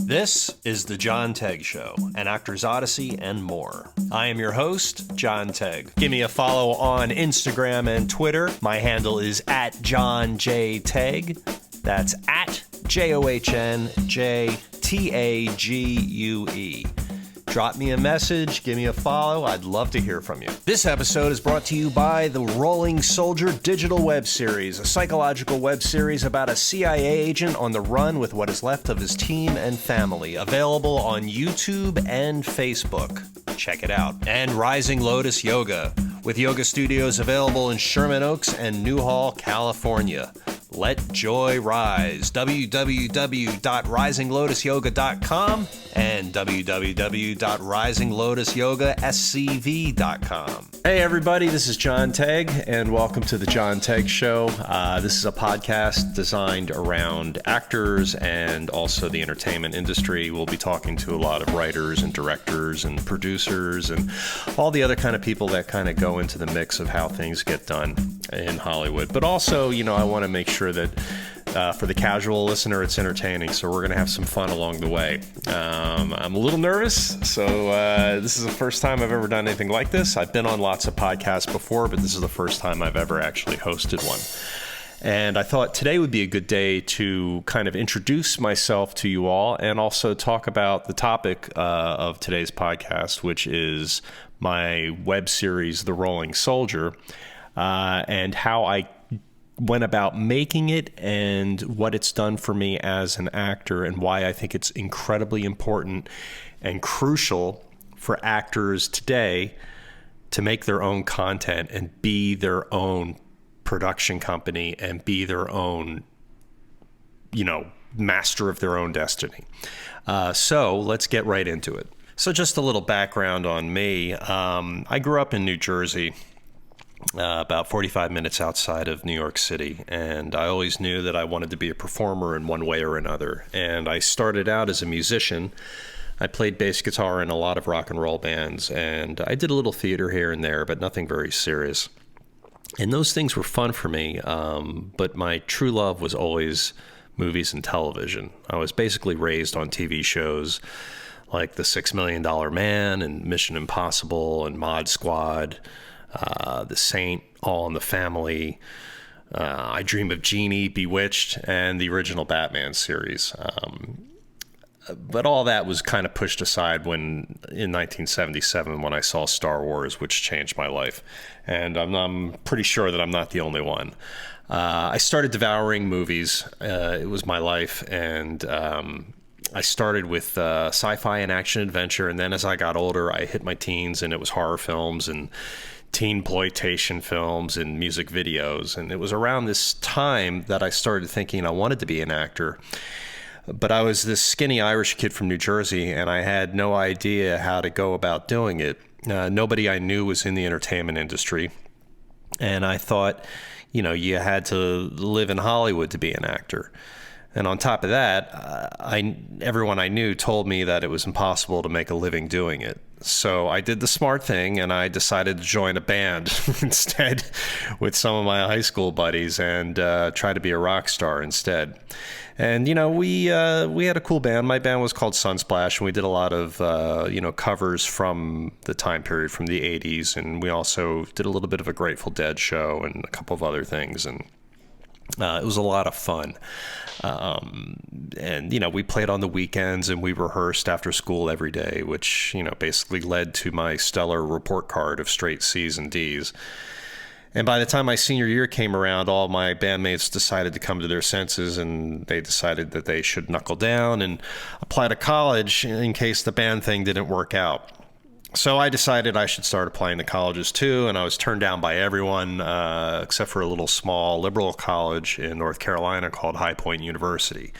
This is the John Tague Show, an actor's odyssey and more. I am your host, John Tague. Give me a follow on Instagram and Twitter. My handle is @JohnJTague. That's @JohnJTague. Drop me a message, give me a follow. I'd love to hear from you. This episode is brought to you by the Rolling Soldier digital web series, a psychological web series about a CIA agent on the run with what is left of his team and family. Available on YouTube and Facebook. Check it out. And Rising Lotus Yoga, with yoga studios available in Sherman Oaks and Newhall, California. Let joy rise. www.risinglotusyoga.com and www.risinglotusyogascv.com. Hey everybody, this is John Tague and welcome to the John Tague Show. This is a podcast designed around actors and also the entertainment industry. We'll be talking to a lot of writers and directors and producers and all the other kind of people that kind of go into the mix of how things get done in Hollywood. But also, I want to make sure that for the casual listener, it's entertaining. So we're going to have some fun along the way. I'm a little nervous. So this is the first time I've ever done anything like this. I've been on lots of podcasts before, but this is the first time I've ever actually hosted one. And I thought today would be a good day to kind of introduce myself to you all and also talk about the topic of today's podcast, which is my web series, The Rolling Soldier, and how I went about making it and what it's done for me as an actor and why I think it's incredibly important and crucial for actors today to make their own content and be their own production company and be their own, master of their own destiny. So let's get right into it. So just a little background on me. I grew up in New Jersey, about 45 minutes outside of New York City. And I always knew that I wanted to be a performer in one way or another. And I started out as a musician. I played bass guitar in a lot of rock and roll bands, and I did a little theater here and there, but nothing very serious. And those things were fun for me, but my true love was always movies and television. I was basically raised on TV shows like The $6 Million Man and Mission Impossible and Mod Squad, The Saint, All in the Family, I Dream of Jeannie, Bewitched, and the original Batman series. But all that was kind of pushed aside in 1977 when I saw Star Wars, which changed my life. And I'm pretty sure that I'm not the only one. I started devouring movies. It was my life. And I started with sci-fi and action adventure. And then as I got older, I hit my teens and it was horror films and teen-ploitation films and music videos. And it was around this time that I started thinking I wanted to be an actor. But I was this skinny Irish kid from New Jersey, and I had no idea how to go about doing it. Nobody I knew was in the entertainment industry. And I thought, you had to live in Hollywood to be an actor. And on top of that, everyone I knew told me that it was impossible to make a living doing it. So I did the smart thing, and I decided to join a band instead with some of my high school buddies and try to be a rock star instead. And, we had a cool band. My band was called Sunsplash, and we did a lot of, covers from the time period from the 80s. And we also did a little bit of a Grateful Dead show and a couple of other things. And it was a lot of fun. And we played on the weekends and we rehearsed after school every day, which, basically led to my stellar report card of straight C's and D's. And by the time my senior year came around, all my bandmates decided to come to their senses, and they decided that they should knuckle down and apply to college in case the band thing didn't work out. So I decided I should start applying to colleges too, and I was turned down by everyone except for a little small liberal college in North Carolina called High Point University.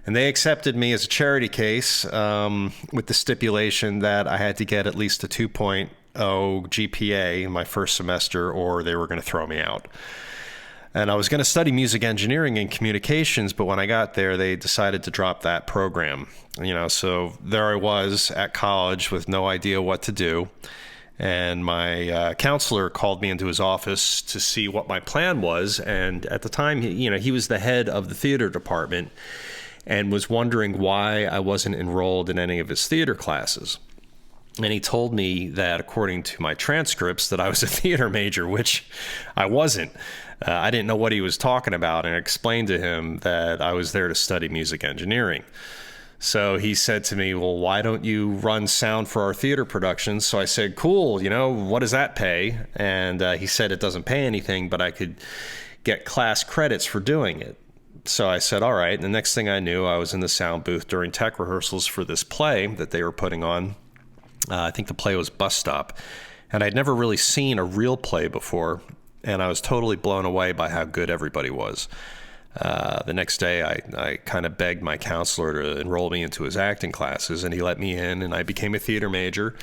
And they accepted me as a charity case with the stipulation that I had to get at least a 2.0 GPA in my first semester or they were going to throw me out. And I was going to study music engineering and communications, but when I got there, they decided to drop that program. So there I was at college with no idea what to do. And my counselor called me into his office to see what my plan was. And at the time, he was the head of the theater department. and was wondering why I wasn't enrolled in any of his theater classes. And he told me that according to my transcripts that I was a theater major, which I wasn't. I didn't know what he was talking about, and I explained to him that I was there to study music engineering. So he said to me, well, why don't you run sound for our theater productions? So I said, cool, what does that pay? And he said it doesn't pay anything, but I could get class credits for doing it. So I said, all right. And the next thing I knew, I was in the sound booth during tech rehearsals for this play that they were putting on. I think the play was Bus Stop. And I'd never really seen a real play before, and I was totally blown away by how good everybody was. The next day, I kind of begged my counselor to enroll me into his acting classes, and he let me in, and I became a theater major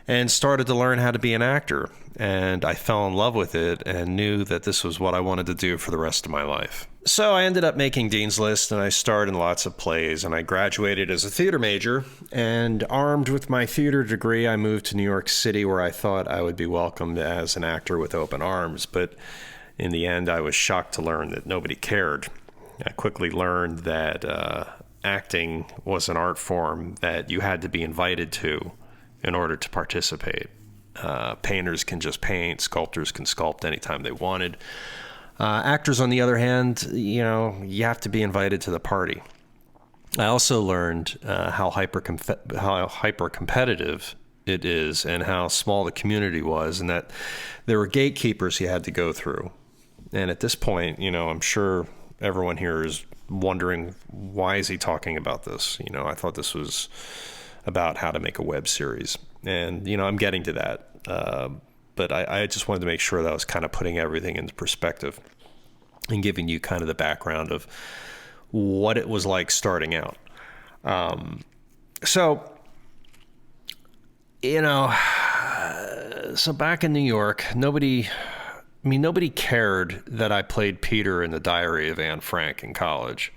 and started to learn how to be an actor. And I fell in love with it and knew that this was what I wanted to do for the rest of my life. So I ended up making Dean's List, and I starred in lots of plays, and I graduated as a theater major. And armed with my theater degree, I moved to New York City, where I thought I would be welcomed as an actor with open arms. But in the end, I was shocked to learn that nobody cared. I quickly learned that acting was an art form that you had to be invited to in order to participate. Painters can just paint, sculptors can sculpt anytime they wanted. Actors, on the other hand, you have to be invited to the party. I also learned how hyper-competitive it is and how small the community was, and that there were gatekeepers you had to go through. And at this point, I'm sure everyone here is wondering, why is he talking about this? I thought this was about how to make a web series. And, I'm getting to that. But I just wanted to make sure that I was kind of putting everything into perspective and giving you kind of the background of what it was like starting out. So back in New York, nobody cared that I played Peter in The Diary of Anne Frank in college.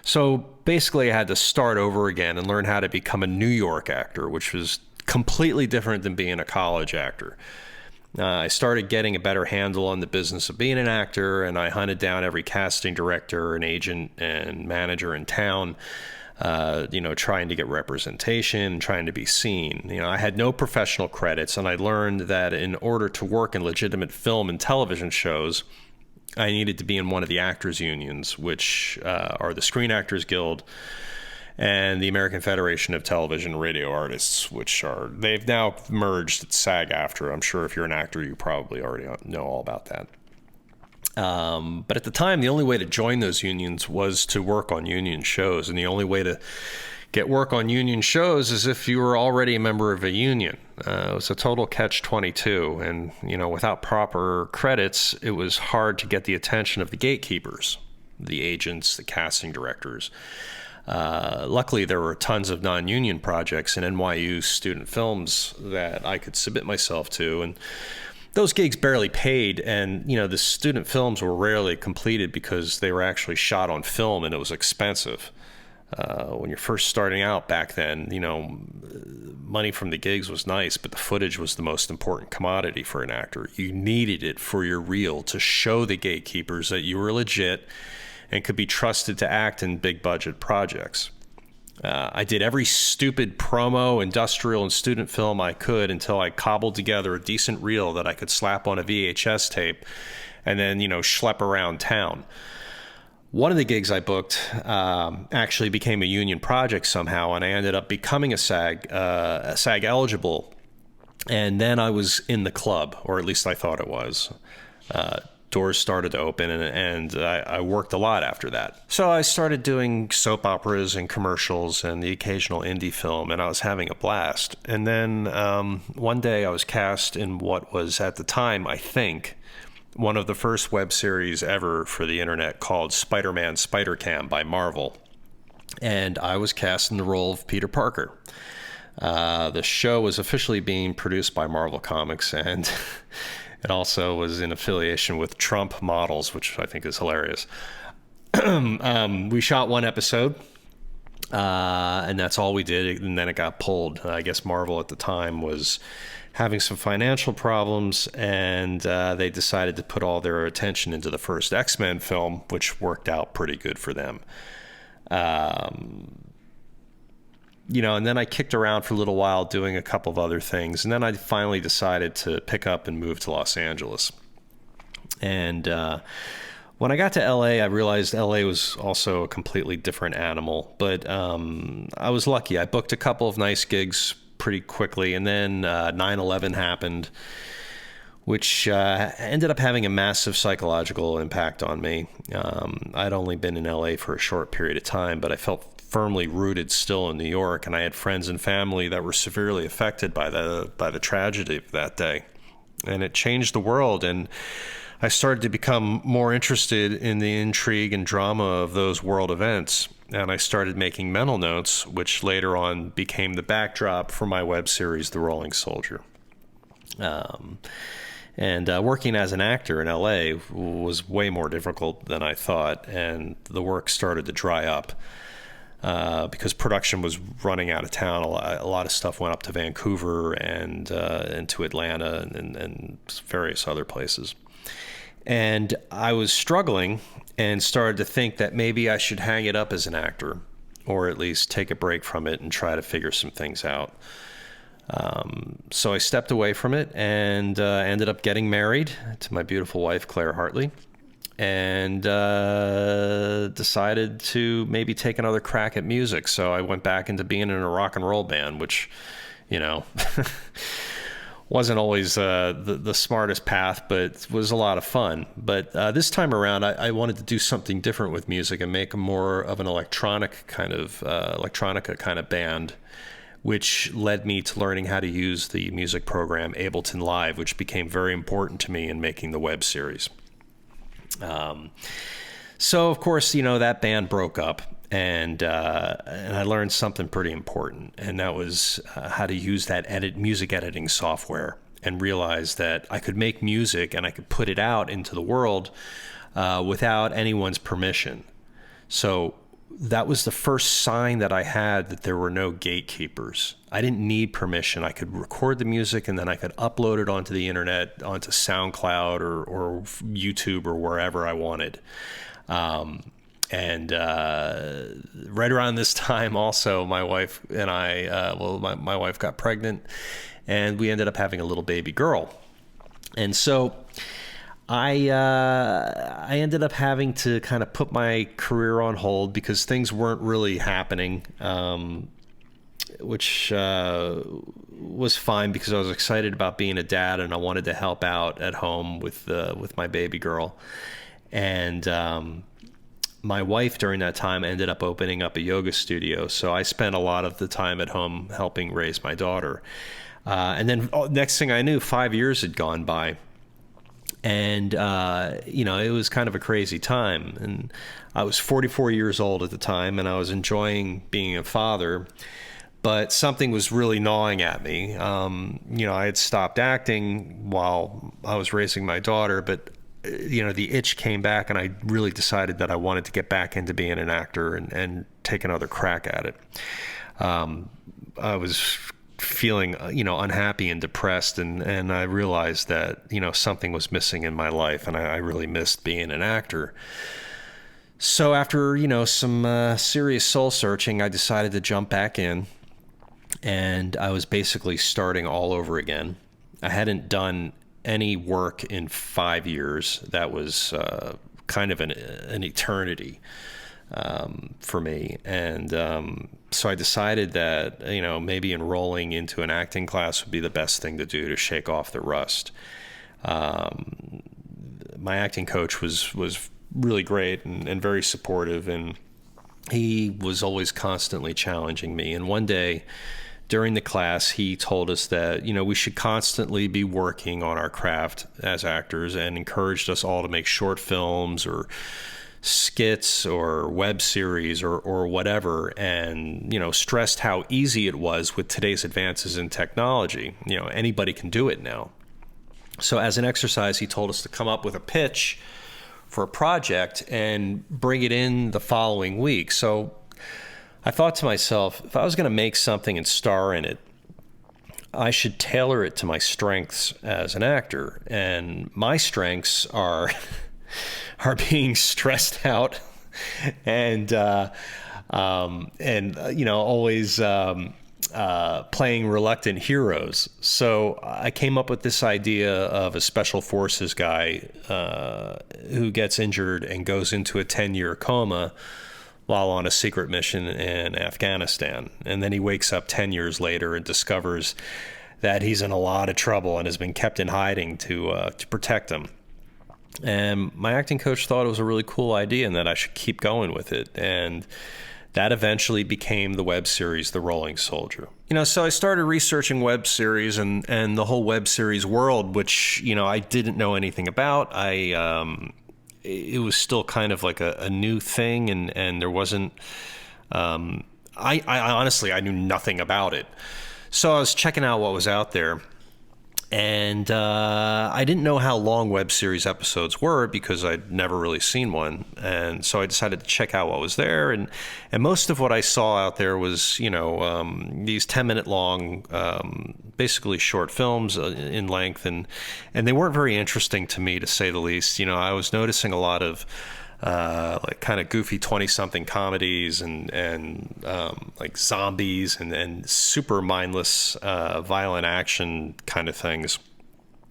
So basically I had to start over again and learn how to become a New York actor, which was completely different than being a college actor. I started getting a better handle on the business of being an actor, and I hunted down every casting director and agent and manager in town, trying to get representation, trying to be seen. I had no professional credits, and I learned that in order to work in legitimate film and television shows, I needed to be in one of the actors' unions, which are the Screen Actors Guild and the American Federation of Television and Radio Artists, they've now merged at SAG-AFTRA. I'm sure if you're an actor, you probably already know all about that. But at the time, the only way to join those unions was to work on union shows. And the only way to get work on union shows is if you were already a member of a union. It was a total catch-22. And, without proper credits, it was hard to get the attention of the gatekeepers, the agents, the casting directors. Luckily, there were tons of non-union projects in NYU student films that I could submit myself to, and those gigs barely paid, and the student films were rarely completed because they were actually shot on film, and it was expensive. When you're first starting out back then, money from the gigs was nice, but the footage was the most important commodity for an actor. You needed it for your reel to show the gatekeepers that you were legit and could be trusted to act in big budget projects. I did every stupid promo, industrial, and student film I could until I cobbled together a decent reel that I could slap on a VHS tape and then, schlep around town. One of the gigs I booked actually became a union project somehow, and I ended up becoming a SAG eligible. And then I was in the club, or at least I thought it was. Doors started to open, and I worked a lot after that. So I started doing soap operas and commercials and the occasional indie film, and I was having a blast. And then one day I was cast in what was, at the time, I think, one of the first web series ever for the internet called SpiderMan Spider-Cam by Marvel. And I was cast in the role of Peter Parker. The show was officially being produced by Marvel Comics, and it also was in affiliation with Trump Models, which I think is hilarious. We shot one episode, and that's all we did, and then it got pulled. I guess Marvel at the time was having some financial problems, and they decided to put all their attention into the first X-Men film, which worked out pretty good for them. And then I kicked around for a little while doing a couple of other things. And then I finally decided to pick up and move to Los Angeles. And when I got to LA, I realized LA was also a completely different animal. But I was lucky. I booked a couple of nice gigs pretty quickly. And then 9/11 happened, which ended up having a massive psychological impact on me. I'd only been in LA for a short period of time, but I felt firmly rooted still in New York, and I had friends and family that were severely affected by the tragedy of that day. And it changed the world, and I started to become more interested in the intrigue and drama of those world events. And I started making mental notes, which later on became the backdrop for my web series, The Rolling Soldier. Working as an actor in LA was way more difficult than I thought, and the work started to dry up because production was running out of town. A lot of stuff went up to Vancouver and to Atlanta and various other places. And I was struggling and started to think that maybe I should hang it up as an actor, or at least take a break from it and try to figure some things out. So I stepped away from it and ended up getting married to my beautiful wife, Claire Hartley, and decided to maybe take another crack at music. So I went back into being in a rock and roll band, which, wasn't always the smartest path, but was a lot of fun. But this time around, I wanted to do something different with music and make more of an electronica kind of band, which led me to learning how to use the music program Ableton Live, which became very important to me in making the web series. So, of course, that band broke up, and I learned something pretty important, and that was how to use that music editing software, and realized that I could make music and I could put it out into the world without anyone's permission. So that was the first sign that I had that there were no gatekeepers. I didn't need permission. I could record the music and then I could upload it onto the internet, onto SoundCloud or YouTube or wherever I wanted. Right around this time also, my wife and I, my wife got pregnant and we ended up having a little baby girl. And so I ended up having to kind of put my career on hold because things weren't really happening, which was fine because I was excited about being a dad and I wanted to help out at home with my baby girl. And my wife during that time ended up opening up a yoga studio, so I spent a lot of the time at home helping raise my daughter. And then next thing I knew, 5 years had gone by. And, it was kind of a crazy time. And I was 44 years old at the time, and I was enjoying being a father. But something was really gnawing at me. I had stopped acting while I was raising my daughter, but, the itch came back, and I really decided that I wanted to get back into being an actor and take another crack at it. I was feeling, unhappy and depressed. And I realized that, something was missing in my life and I really missed being an actor. So after, some serious soul searching, I decided to jump back in and I was basically starting all over again. I hadn't done any work in 5 years. That was kind of an eternity for me. And so I decided that, maybe enrolling into an acting class would be the best thing to do to shake off the rust. My acting coach was really great and very supportive, and he was always constantly challenging me. And one day during the class, he told us that, we should constantly be working on our craft as actors, and encouraged us all to make short films or skits or web series or whatever, and stressed how easy it was with today's advances in technology. Anybody can do it now. So as an exercise, he told us to come up with a pitch for a project and bring it in the following week. So I thought to myself, if I was going to make something and star in it, I should tailor it to my strengths as an actor. And my strengths are being stressed out and and always playing reluctant heroes. So I came up with this idea of a special forces guy who gets injured and goes into a 10-year coma while on a secret mission in Afghanistan. And then he wakes up 10 years later and discovers that he's in a lot of trouble and has been kept in hiding to protect him. And my acting coach thought it was a really cool idea and that I should keep going with it. And that eventually became the web series, The Rolling Soldier. So I started researching web series and the whole web series world, which, I didn't know anything about. It was still kind of like a new thing, and there wasn't, I honestly, I knew nothing about it. So I was checking out what was out there, and I didn't know how long web series episodes were because I'd never really seen one. And so I decided to check out what was there. And most of what I saw out there was, these 10-minute long, basically short films in length. And they weren't very interesting to me, to say the least. I was noticing a lot of like kind of goofy 20-something comedies and like zombies and super mindless violent action kind of things,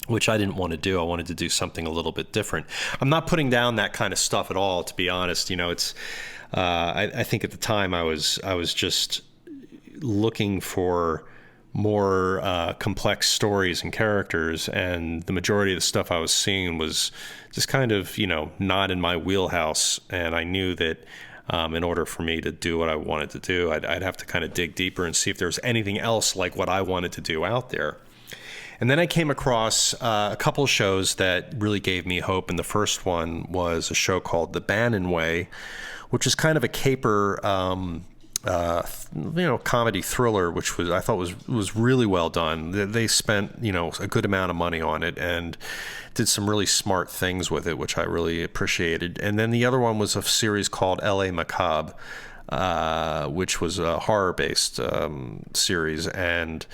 which I didn't want to do. I wanted to do something a little bit different. I'm not putting down that kind of stuff at all, to be honest. It's I think at the time I was just looking for more complex stories and characters, and the majority of the stuff I was seeing was just kind of, not in my wheelhouse. And I knew that in order for me to do what I wanted to do, I'd have to kind of dig deeper and see if there was anything else like what I wanted to do out there. And then I came across a couple shows that really gave me hope. And the first one was a show called The Bannon Way, which is kind of a caper comedy thriller, which I thought was really well done. They spent, a good amount of money on it and did some really smart things with it, which I really appreciated. And then the other one was a series called L.A. Macabre, which was a horror-based series. And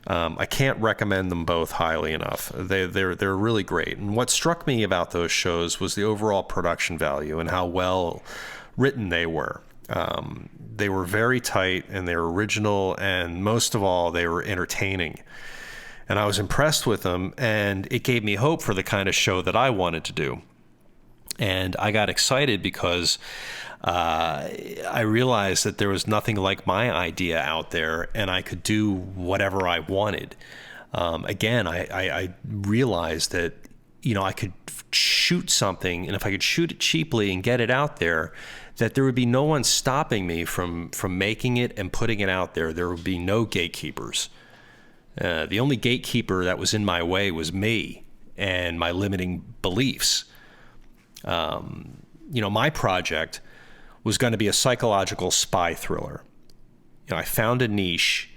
I can't recommend them both highly enough. They're really great. And what struck me about those shows was the overall production value and how well written they were. They were very tight and they were original, and most of all, they were entertaining. And I was impressed with them, and it gave me hope for the kind of show that I wanted to do. And I got excited because I realized that there was nothing like my idea out there, and I could do whatever I wanted. Again, I realized that, I could shoot something, and if I could shoot it cheaply and get it out there, that there would be no one stopping me from making it and putting it out there. There would be no gatekeepers. The only gatekeeper that was in my way was me and my limiting beliefs. My project was going to be a psychological spy thriller. I found a niche,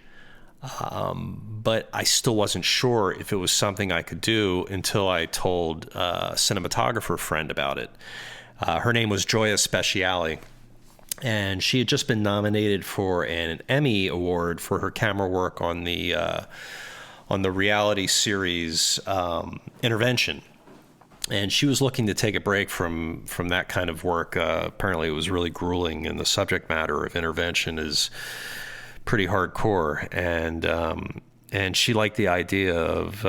but I still wasn't sure if it was something I could do until I told a cinematographer friend about it. Her name was Gioia Speciale, and she had just been nominated for an Emmy Award for her camera work on the reality series Intervention. And she was looking to take a break from that kind of work. Apparently it was really grueling, and the subject matter of Intervention is pretty hardcore. And she liked the idea of,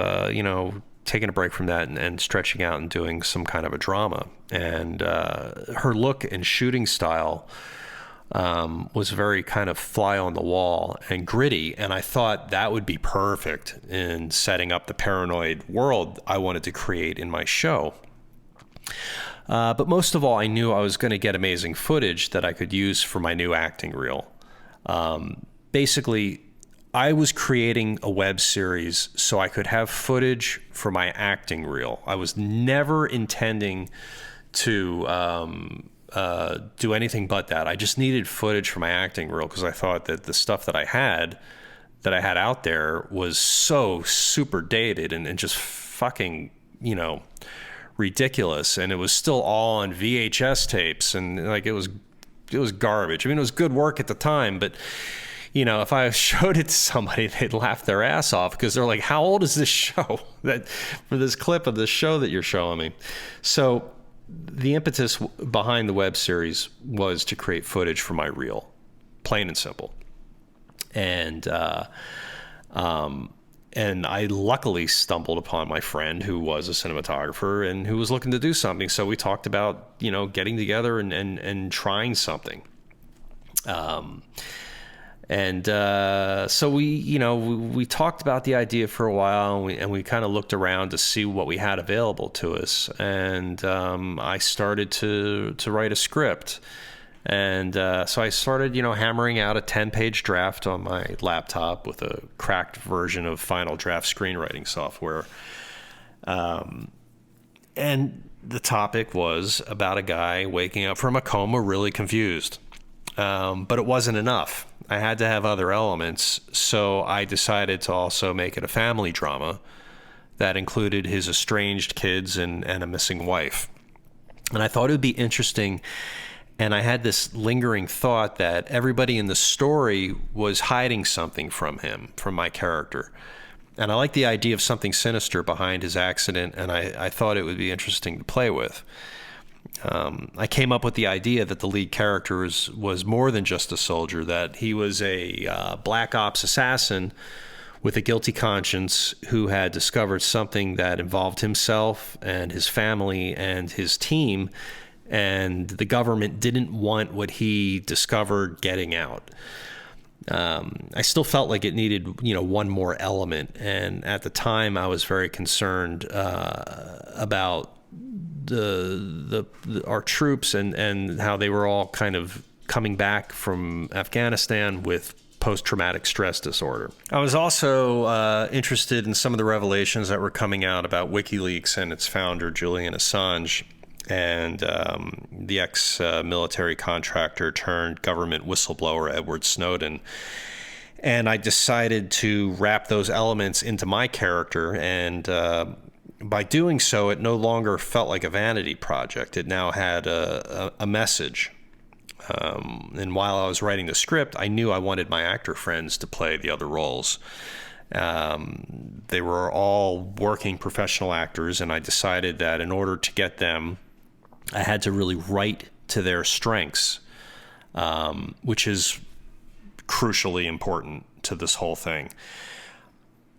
taking a break from that and stretching out and doing some kind of a drama. And her look and shooting style was very kind of fly on the wall and gritty. And I thought that would be perfect in setting up the paranoid world I wanted to create in my show. But most of all, I knew I was going to get amazing footage that I could use for my new acting reel. Basically, I was creating a web series so I could have footage for my acting reel. I was never intending to do anything but that. I just needed footage for my acting reel because I thought that the stuff that I had out there was so super dated and just fucking, ridiculous. And it was still all on VHS tapes, and like it was garbage. I mean, it was good work at the time, but if I showed it to somebody, they'd laugh their ass off because they're like, how old is this show for this clip of this show that you're showing me? So the impetus behind the web series was to create footage for my reel. plain and simple. And I luckily stumbled upon my friend who was a cinematographer and who was looking to do something. So we talked about, you know, getting together and trying something. So we talked about the idea for a while, and we kind of looked around to see what we had available to us. And I started to write a script. And so I started, hammering out a 10-page draft on my laptop with a cracked version of Final Draft screenwriting software. And the topic was about a guy waking up from a coma really confused. But it wasn't enough. I had to have other elements, so I decided to also make it a family drama that included his estranged kids and a missing wife. And I thought it would be interesting. And I had this lingering thought that everybody in the story was hiding something from him, from my character. And I like the idea of something sinister behind his accident, and I thought it would be interesting to play with. I came up with the idea that the lead character was more than just a soldier, that he was a black ops assassin with a guilty conscience who had discovered something that involved himself and his family and his team, and the government didn't want what he discovered getting out. I still felt like it needed, one more element. And at the time, I was very concerned about our troops and how they were all kind of coming back from Afghanistan with post-traumatic stress disorder. I was also interested in some of the revelations that were coming out about WikiLeaks and its founder, Julian Assange, and the ex-military contractor turned government whistleblower Edward Snowden. And I decided to wrap those elements into my character, and by doing so, it no longer felt like a vanity project. It now had a message. And while I was writing the script, I knew I wanted my actor friends to play the other roles. They were all working professional actors, and I decided that in order to get them, I had to really write to their strengths, which is crucially important to this whole thing.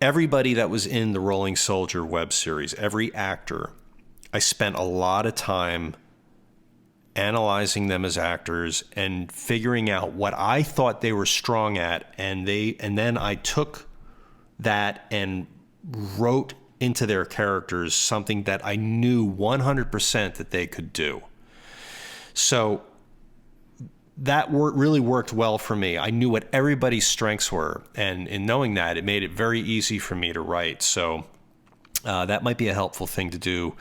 Everybody that was in the Rolling Soldier web series, every actor, I spent a lot of time analyzing them as actors and figuring out what I thought they were strong at, and then I took that and wrote into their characters something that I knew 100% that they could do. So that really worked well for me. I knew what everybody's strengths were, and in knowing that, it made it very easy for me to write. So that might be a helpful thing to do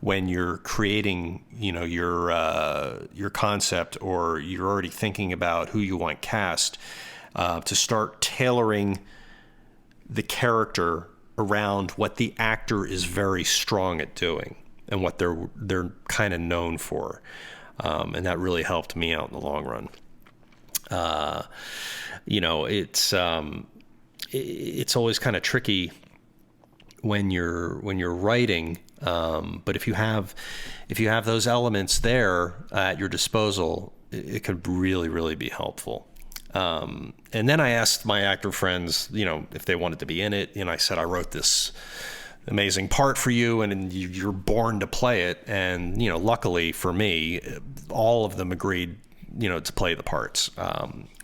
when you're creating, your concept, or you're already thinking about who you want cast, to start tailoring the character around what the actor is very strong at doing and what they're kind of known for. And that really helped me out in the long run. It's always kind of tricky when you're writing, but if you have those elements there at your disposal, it could really, really be helpful. And then I asked my actor friends, if they wanted to be in it. And I said, I wrote this amazing part for you, and you're born to play it. And, luckily for me, all of them agreed, to play the parts,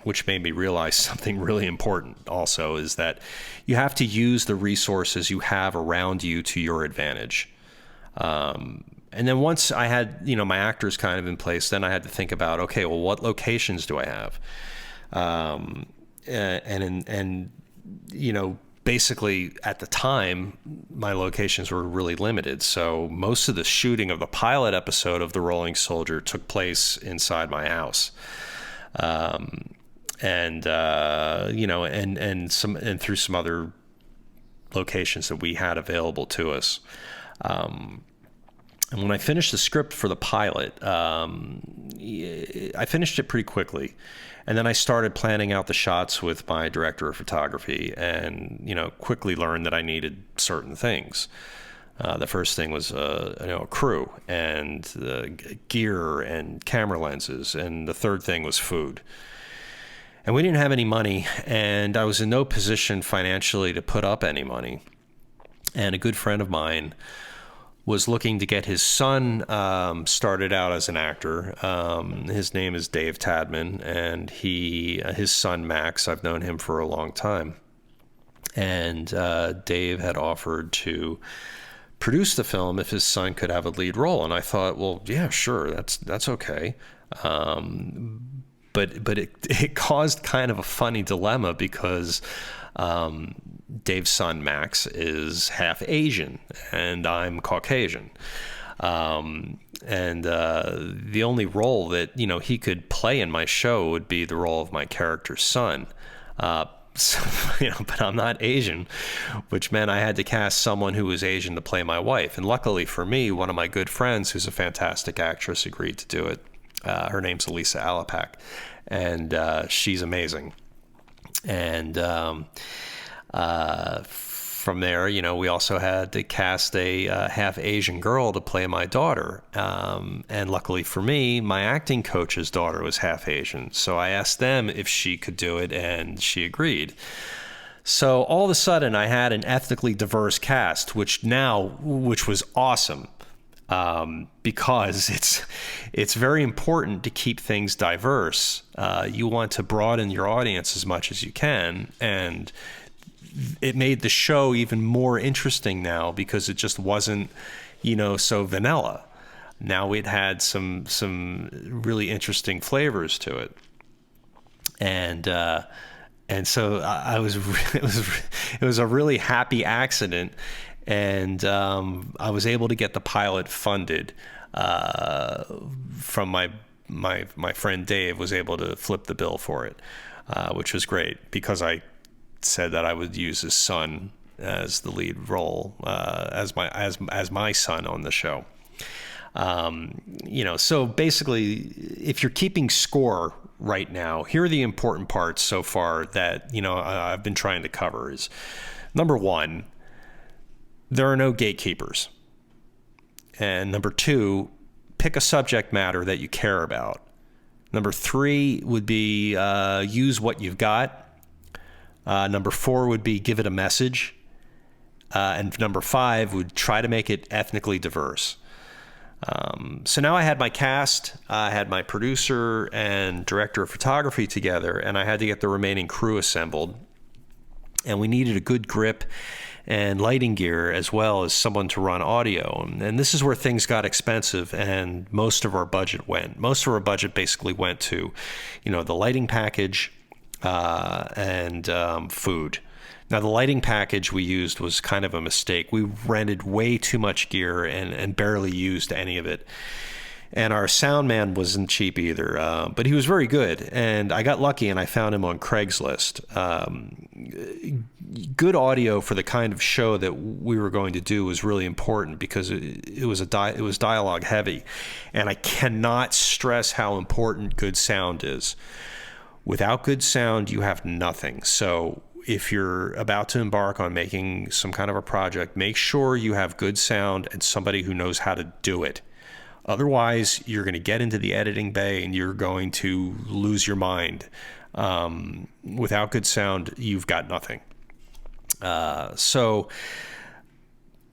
which made me realize something really important also, is that you have to use the resources you have around you to your advantage. And then once I had, my actors kind of in place, then I had to think about, okay, well, what locations do I have? Basically at the time, my locations were really limited. So most of the shooting of the pilot episode of The Rolling Soldier took place inside my house. And through some other locations that we had available to us. And when I finished the script for the pilot, I finished it pretty quickly. And then I started planning out the shots with my director of photography, and, quickly learned that I needed certain things. The first thing was, a crew and gear and camera lenses. And the third thing was food. And we didn't have any money, and I was in no position financially to put up any money. And a good friend of mine was looking to get his son started out as an actor. His name is Dave Tadman, and his son Max, I've known him for a long time. And Dave had offered to produce the film if his son could have a lead role. And I thought, well, yeah, sure, that's okay. But it caused kind of a funny dilemma because Dave's son, Max, is half Asian, and I'm Caucasian. And the only role that, he could play in my show would be the role of my character's son. So, but I'm not Asian, which meant I had to cast someone who was Asian to play my wife. And luckily for me, one of my good friends, who's a fantastic actress, agreed to do it. Her name's Elisa Alapak, and she's amazing. And from there, we also had to cast a half Asian girl to play my daughter. And luckily for me, my acting coach's daughter was half Asian. So I asked them if she could do it, and she agreed. So all of a sudden, I had an ethnically diverse cast, which was awesome. Because it's very important to keep things diverse. You want to broaden your audience as much as you can, and it made the show even more interesting now because it just wasn't, so vanilla. Now it had some really interesting flavors to it, and so it was a really happy accident. And I was able to get the pilot funded from my friend Dave was able to flip the bill for it, which was great because I said that I would use his son as the lead role as my son on the show. So basically, if you're keeping score right now, here are the important parts so far that I've been trying to cover. Is number one, there are no gatekeepers. And number two, pick a subject matter that you care about. Number three would be use what you've got. Number four would be give it a message. And number five would try to make it ethnically diverse. So now I had my cast, I had my producer and director of photography together, and I had to get the remaining crew assembled. And we needed a good grip and lighting gear, as well as someone to run audio. And this is where things got expensive, and most of our budget went. Most of our budget basically went to, the lighting package and food. Now, the lighting package we used was kind of a mistake. We rented way too much gear and barely used any of it. And our sound man wasn't cheap either, but he was very good. And I got lucky and I found him on Craigslist. Good audio for the kind of show that we were going to do was really important because it was dialogue heavy. And I cannot stress how important good sound is. Without good sound, you have nothing. So if you're about to embark on making some kind of a project, make sure you have good sound and somebody who knows how to do it. Otherwise, you're going to get into the editing bay and you're going to lose your mind. Without good sound, you've got nothing. So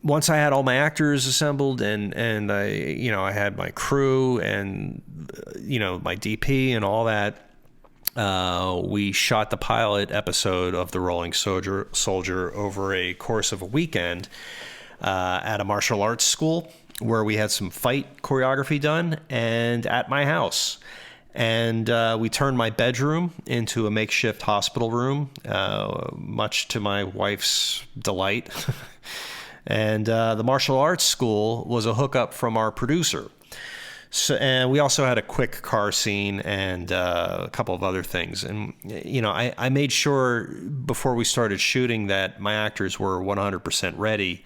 once I had all my actors assembled and I had my crew and my DP and all that, we shot the pilot episode of The Rolling Soldier over a course of a weekend at a martial arts school, where we had some fight choreography done, and at my house. And we turned my bedroom into a makeshift hospital room, much to my wife's delight. And the martial arts school was a hookup from our producer. So, and we also had a quick car scene and a couple of other things. And, I made sure before we started shooting that my actors were 100% ready,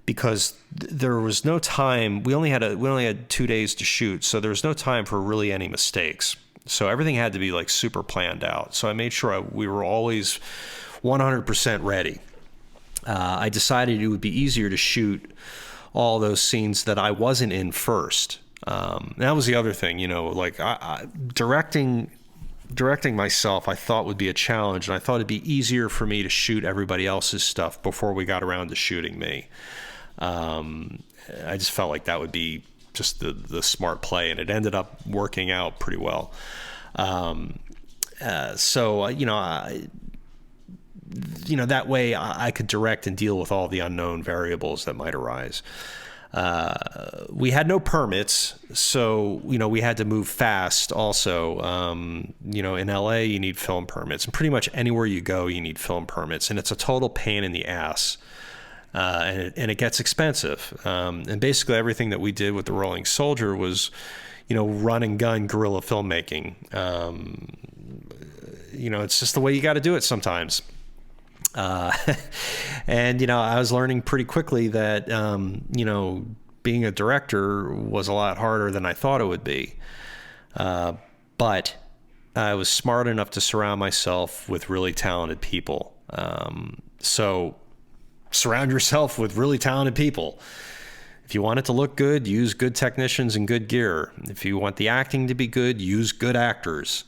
because there was no time. We only had 2 days to shoot, so there was no time for really any mistakes. So everything had to be like super planned out. So I made sure we were always 100% ready. I decided it would be easier to shoot all those scenes that I wasn't in first. That was the other thing, directing directing myself, I thought would be a challenge, and I thought it'd be easier for me to shoot everybody else's stuff before we got around to shooting me. I just felt like that would be just the smart play, and it ended up working out pretty well. That way I could direct and deal with all the unknown variables that might arise. We had no permits, so, we had to move fast also. In LA, you need film permits, and pretty much anywhere you go, you need film permits, and it's a total pain in the ass. And it gets expensive. And basically everything that we did with The Rolling Soldier was, run and gun guerrilla filmmaking. It's just the way you got to do it sometimes. And, I was learning pretty quickly that, being a director was a lot harder than I thought it would be. But I was smart enough to surround myself with really talented people. So surround yourself with really talented people. If you want it to look good, use good technicians and good gear. If you want the acting to be good, use good actors.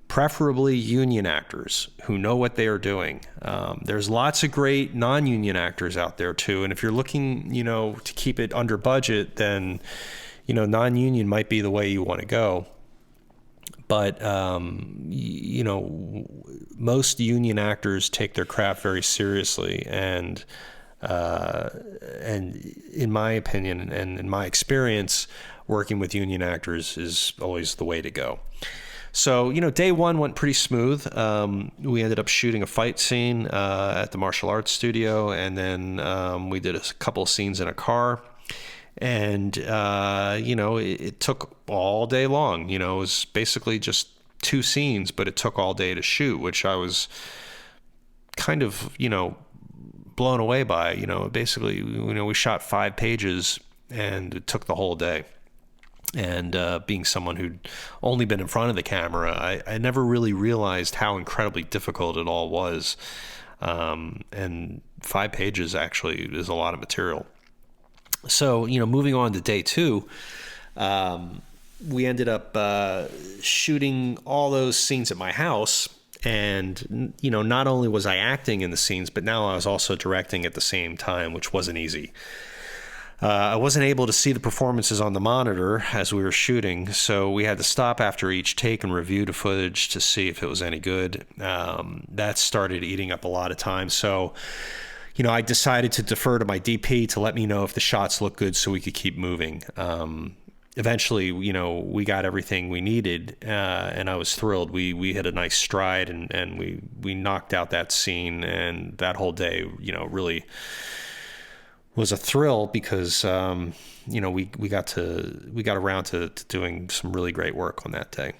Preferably union actors who know what they are doing. There's lots of great non-union actors out there too. And if you're looking, to keep it under budget, then, non-union might be the way you want to go. But, most union actors take their craft very seriously. And in my opinion and in my experience, working with union actors is always the way to go. So, day one went pretty smooth. We ended up shooting a fight scene at the martial arts studio, and then we did a couple scenes in a car. And, it took all day long. It was basically just 2 scenes, but it took all day to shoot, which I was kind of, blown away by. Basically, we shot 5 pages, and it took the whole day. And being someone who'd only been in front of the camera, I never really realized how incredibly difficult it all was. And 5 pages actually is a lot of material. So, moving on to day 2, we ended up shooting all those scenes at my house. And, not only was I acting in the scenes, but now I was also directing at the same time, which wasn't easy. I wasn't able to see the performances on the monitor as we were shooting, so we had to stop after each take and review the footage to see if it was any good. That started eating up a lot of time, so I decided to defer to my DP to let me know if the shots looked good so we could keep moving. Eventually, we got everything we needed, and I was thrilled. We hit a nice stride, and we knocked out that scene, and that whole day, really was a thrill because we got around to doing some really great work on that day,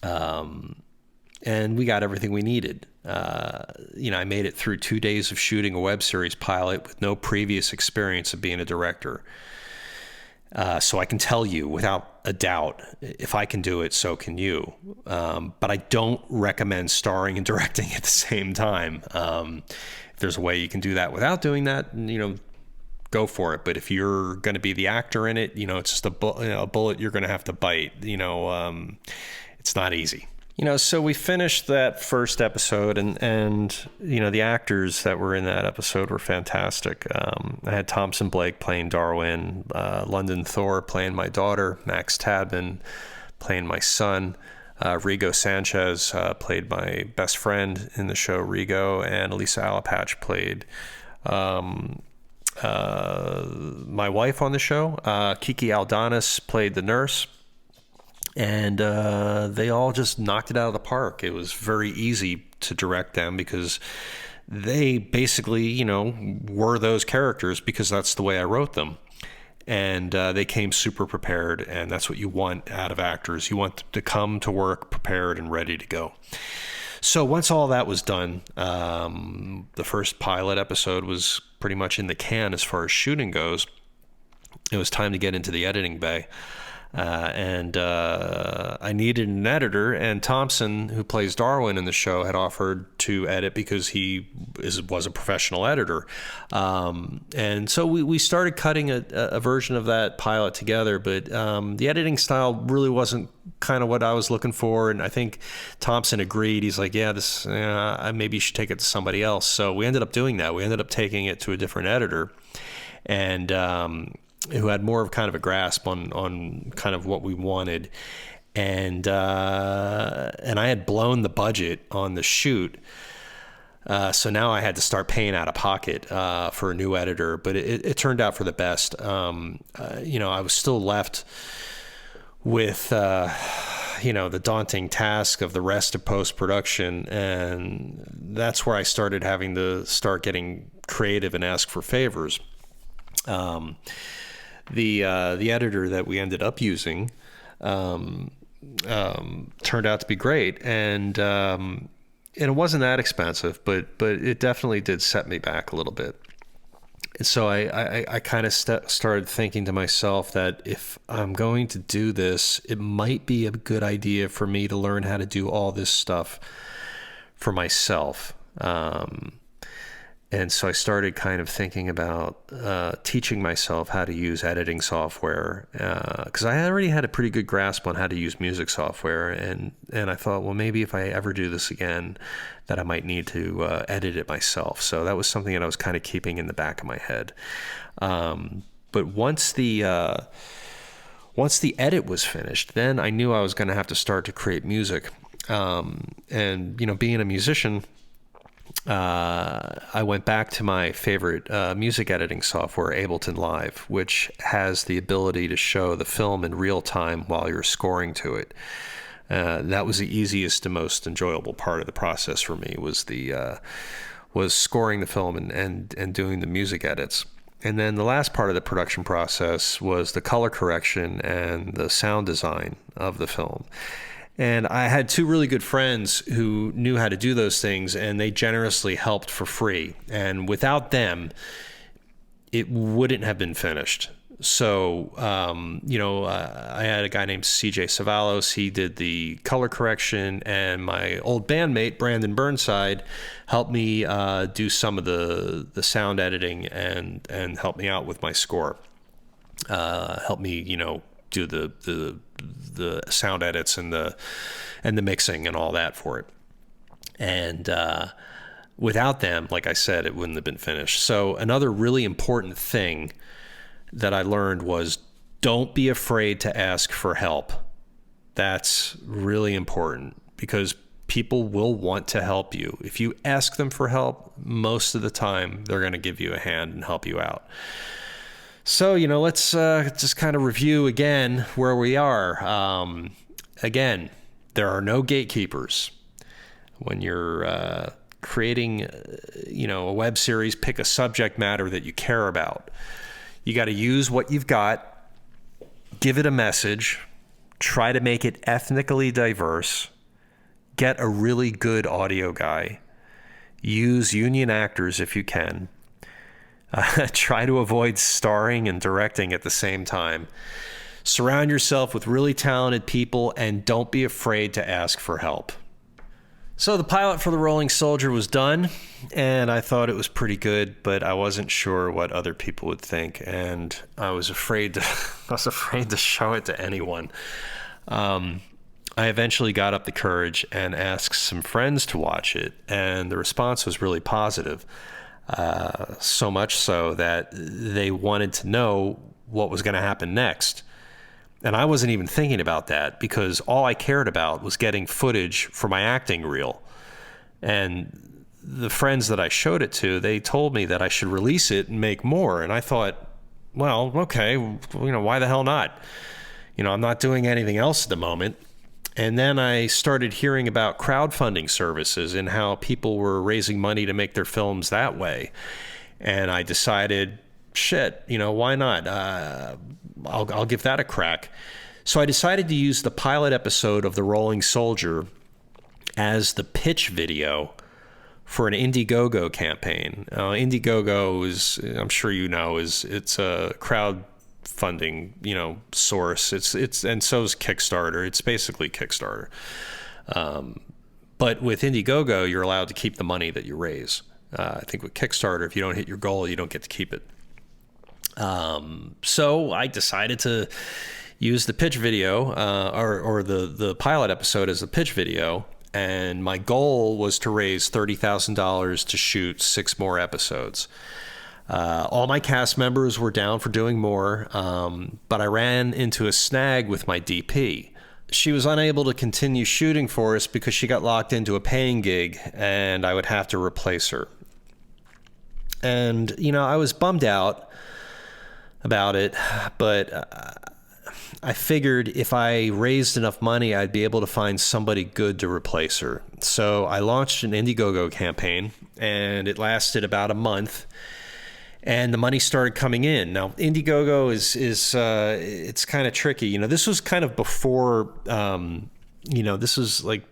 and we got everything we needed. I made it through 2 days of shooting a web series pilot with no previous experience of being a director. So I can tell you without a doubt, if I can do it, so can you. But I don't recommend starring and directing at the same time. If there's a way you can do that without doing that, go for it. But if you're going to be the actor in it, it's just a bullet you're going to have to bite. It's not easy. So we finished that first episode, and the actors that were in that episode were fantastic. I had Thompson Blake playing Darwin, London Thor playing my daughter, Max Tadman playing my son, Rigo Sanchez played my best friend in the show, Rigo, and Elisa Alapatch played my wife on the show. Kiki Aldanis played the nurse. And they all just knocked it out of the park. It was very easy to direct them because they basically, were those characters because that's the way I wrote them. And they came super prepared, and that's what you want out of actors. You want them to come to work prepared and ready to go. So once all that was done, the first pilot episode was pretty much in the can as far as shooting goes. It was time to get into the editing bay. and I needed an editor, and Thompson, who plays Darwin in the show, had offered to edit because he was a professional editor. And so we started cutting a version of that pilot together, but the editing style really wasn't kind of what I was looking for, and I think Thompson agreed. He's like, yeah, this maybe you should take it to somebody else. So we ended up doing that. We ended up taking it to a different editor, and who had more of kind of a grasp on kind of what we wanted. And I had blown the budget on the shoot. So now I had to start paying out of pocket for a new editor, but it turned out for the best. I was still left with, the daunting task of the rest of post-production, and that's where I started having to start getting creative and ask for favors. The editor that we ended up using turned out to be great, and it wasn't that expensive, but it definitely did set me back a little bit. And so I kind of started thinking to myself that if I'm going to do this, it might be a good idea for me to learn how to do all this stuff for myself. And so I started kind of thinking about teaching myself how to use editing software, because I already had a pretty good grasp on how to use music software. And I thought, well, maybe if I ever do this again, that I might need to edit it myself. So that was something that I was kind of keeping in the back of my head. But once the edit was finished, then I knew I was going to have to start to create music. And, being a musician, I went back to my favorite music editing software, Ableton Live, which has the ability to show the film in real time while you're scoring to it. That was the easiest and most enjoyable part of the process for me, was scoring the film and doing the music edits. And then the last part of the production process was the color correction and the sound design of the film. And I had two really good friends who knew how to do those things, and they generously helped for free. And without them, it wouldn't have been finished. So, I had a guy named CJ Savalos. He did the color correction, and my old bandmate, Brandon Burnside, helped me do some of the sound editing and help me out with my score. Help me, do the sound edits and the mixing and all that for it. And without them, like I said, it wouldn't have been finished. So another really important thing that I learned was don't be afraid to ask for help. That's really important because people will want to help you. If you ask them for help, most of the time they're going to give you a hand and help you out. So, let's just kind of review again where we are. Again, there are no gatekeepers. When you're creating, a web series, pick a subject matter that you care about. You got to use what you've got, give it a message, try to make it ethnically diverse, get a really good audio guy, use union actors if you can. Try to avoid starring and directing at the same time. Surround yourself with really talented people and don't be afraid to ask for help. So the pilot for The Rolling Soldier was done, and I thought it was pretty good, but I wasn't sure what other people would think, and I was afraid to show it to anyone. I eventually got up the courage and asked some friends to watch it, and the response was really positive. So much so that they wanted to know what was going to happen next. And I wasn't even thinking about that because all I cared about was getting footage for my acting reel. And the friends that I showed it to, they told me that I should release it and make more. And I thought, well, okay, why the hell not? I'm not doing anything else at the moment. And then I started hearing about crowdfunding services and how people were raising money to make their films that way. And I decided, why not? I'll give that a crack. So I decided to use the pilot episode of The Rolling Soldier as the pitch video for an IndieGoGo campaign. IndieGoGo is, I'm sure it's a crowdfunding funding, source. And so is Kickstarter. It's basically Kickstarter. But with IndieGoGo, you're allowed to keep the money that you raise. I think with Kickstarter, if you don't hit your goal, you don't get to keep it. So I decided to use the pitch video, or the pilot episode as a pitch video. And my goal was to raise $30,000 to shoot 6 more episodes. All my cast members were down for doing more, but I ran into a snag with my DP. She was unable to continue shooting for us because she got locked into a paying gig, and I would have to replace her. And, I was bummed out about it, but I figured if I raised enough money, I'd be able to find somebody good to replace her. So I launched an IndieGoGo campaign, and it lasted about a month. And the money started coming in. Now, IndieGoGo is it's kind of tricky. This was kind of before, this was like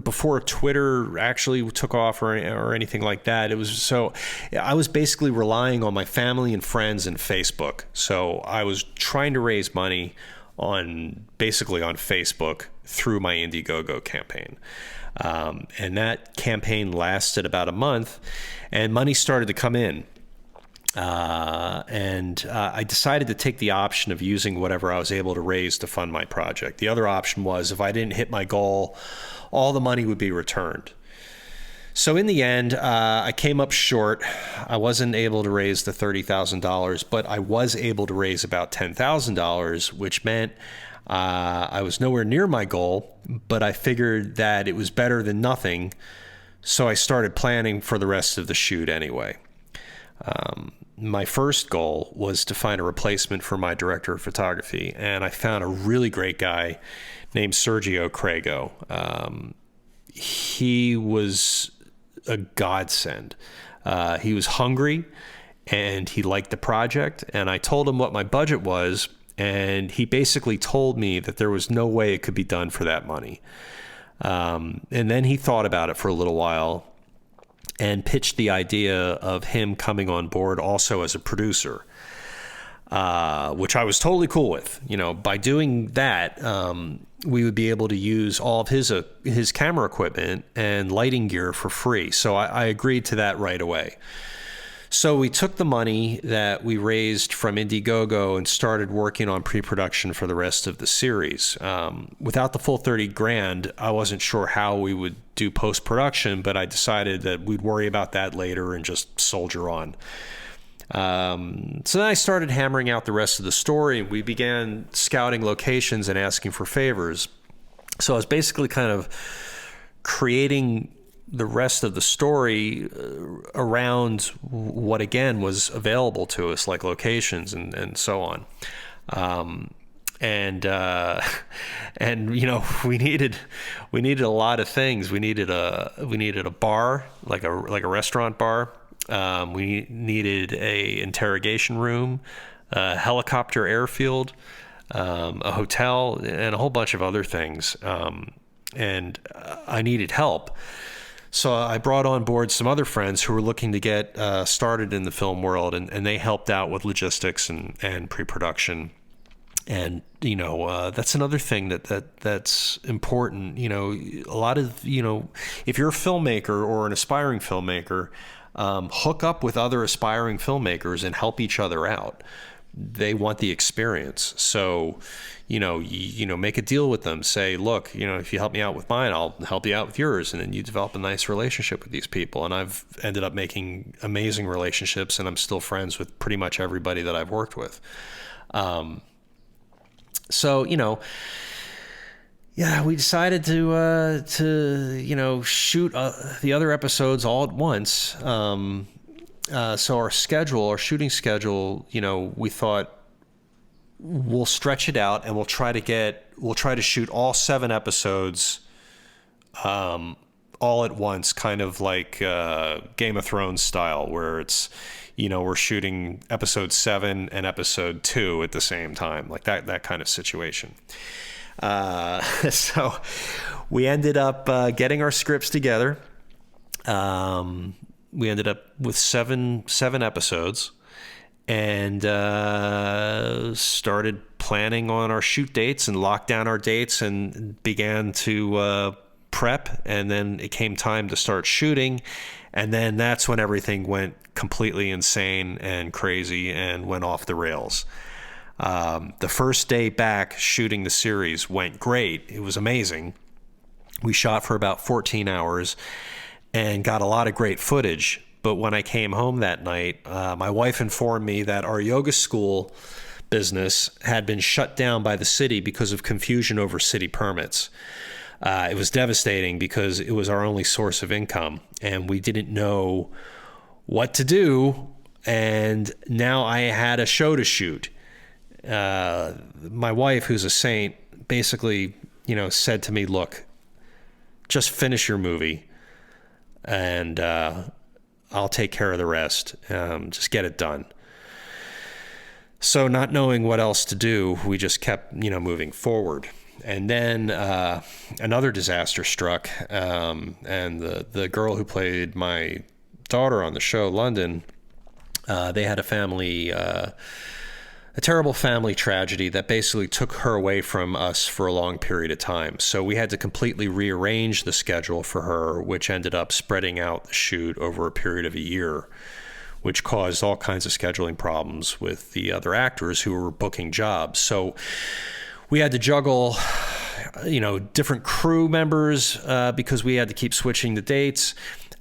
before Twitter actually took off or anything like that. I was basically relying on my family and friends and Facebook. So I was trying to raise money basically on Facebook through my IndieGoGo campaign. And that campaign lasted about a month, and money started to come in. And I decided to take the option of using whatever I was able to raise to fund my project. The other option was if I didn't hit my goal, all the money would be returned. So in the end, I came up short. I wasn't able to raise the $30,000, but I was able to raise about $10,000, which meant I was nowhere near my goal, but I figured that it was better than nothing. So I started planning for the rest of the shoot anyway. My first goal was to find a replacement for my director of photography, and I found a really great guy named Sergio Crago. He was a godsend. He was hungry, and he liked the project, and I told him what my budget was, and he basically told me that there was no way it could be done for that money. And then he thought about it for a little while and pitched the idea of him coming on board also as a producer, which I was totally cool with. By doing that, we would be able to use all of his camera equipment and lighting gear for free. So I agreed to that right away. So we took the money that we raised from IndieGoGo and started working on pre-production for the rest of the series. Without the full 30 grand, I wasn't sure how we would do post-production, but I decided that we'd worry about that later and just soldier on. So then I started hammering out the rest of the story. We began scouting locations and asking for favors. So I was basically kind of creating the rest of the story around what again was available to us, like locations and so on. And we needed a lot of things. We needed a bar, like a restaurant bar. We needed a interrogation room, a helicopter airfield, a hotel, and a whole bunch of other things. And I needed help. So I brought on board some other friends who were looking to get started in the film world, and they helped out with logistics and pre-production. And that's another thing that's important. A lot of if you're a filmmaker or an aspiring filmmaker, hook up with other aspiring filmmakers and help each other out. They want the experience. So, make a deal with them. Say, look, if you help me out with mine, I'll help you out with yours. And then you develop a nice relationship with these people. And I've ended up making amazing relationships, and I'm still friends with pretty much everybody that I've worked with. So, we decided to shoot the other episodes all at once. So our shooting schedule, we thought we'll stretch it out and we'll try to shoot all 7 episodes, all at once, kind of like Game of Thrones style, where it's, we're shooting episode 7 and episode 2 at the same time, like that kind of situation. So we ended up getting our scripts together. We ended up with seven episodes, and started planning on our shoot dates and locked down our dates and began to prep. And then it came time to start shooting. And then that's when everything went completely insane and crazy and went off the rails. The first day back shooting the series went great. It was amazing. We shot for about 14 hours and got a lot of great footage. But when I came home that night, my wife informed me that our yoga school business had been shut down by the city because of confusion over city permits. It was devastating because it was our only source of income, and we didn't know what to do. And now I had a show to shoot. My wife, who's a saint, basically, said to me, "Look, just finish your movie, and I'll take care of the rest. Just get it done." So not knowing what else to do, we just kept, moving forward. And then another disaster struck, and the girl who played my daughter on the show, London, they had a terrible family tragedy that basically took her away from us for a long period of time. So we had to completely rearrange the schedule for her, which ended up spreading out the shoot over a period of a year, which caused all kinds of scheduling problems with the other actors who were booking jobs. So we had to juggle, different crew members because we had to keep switching the dates.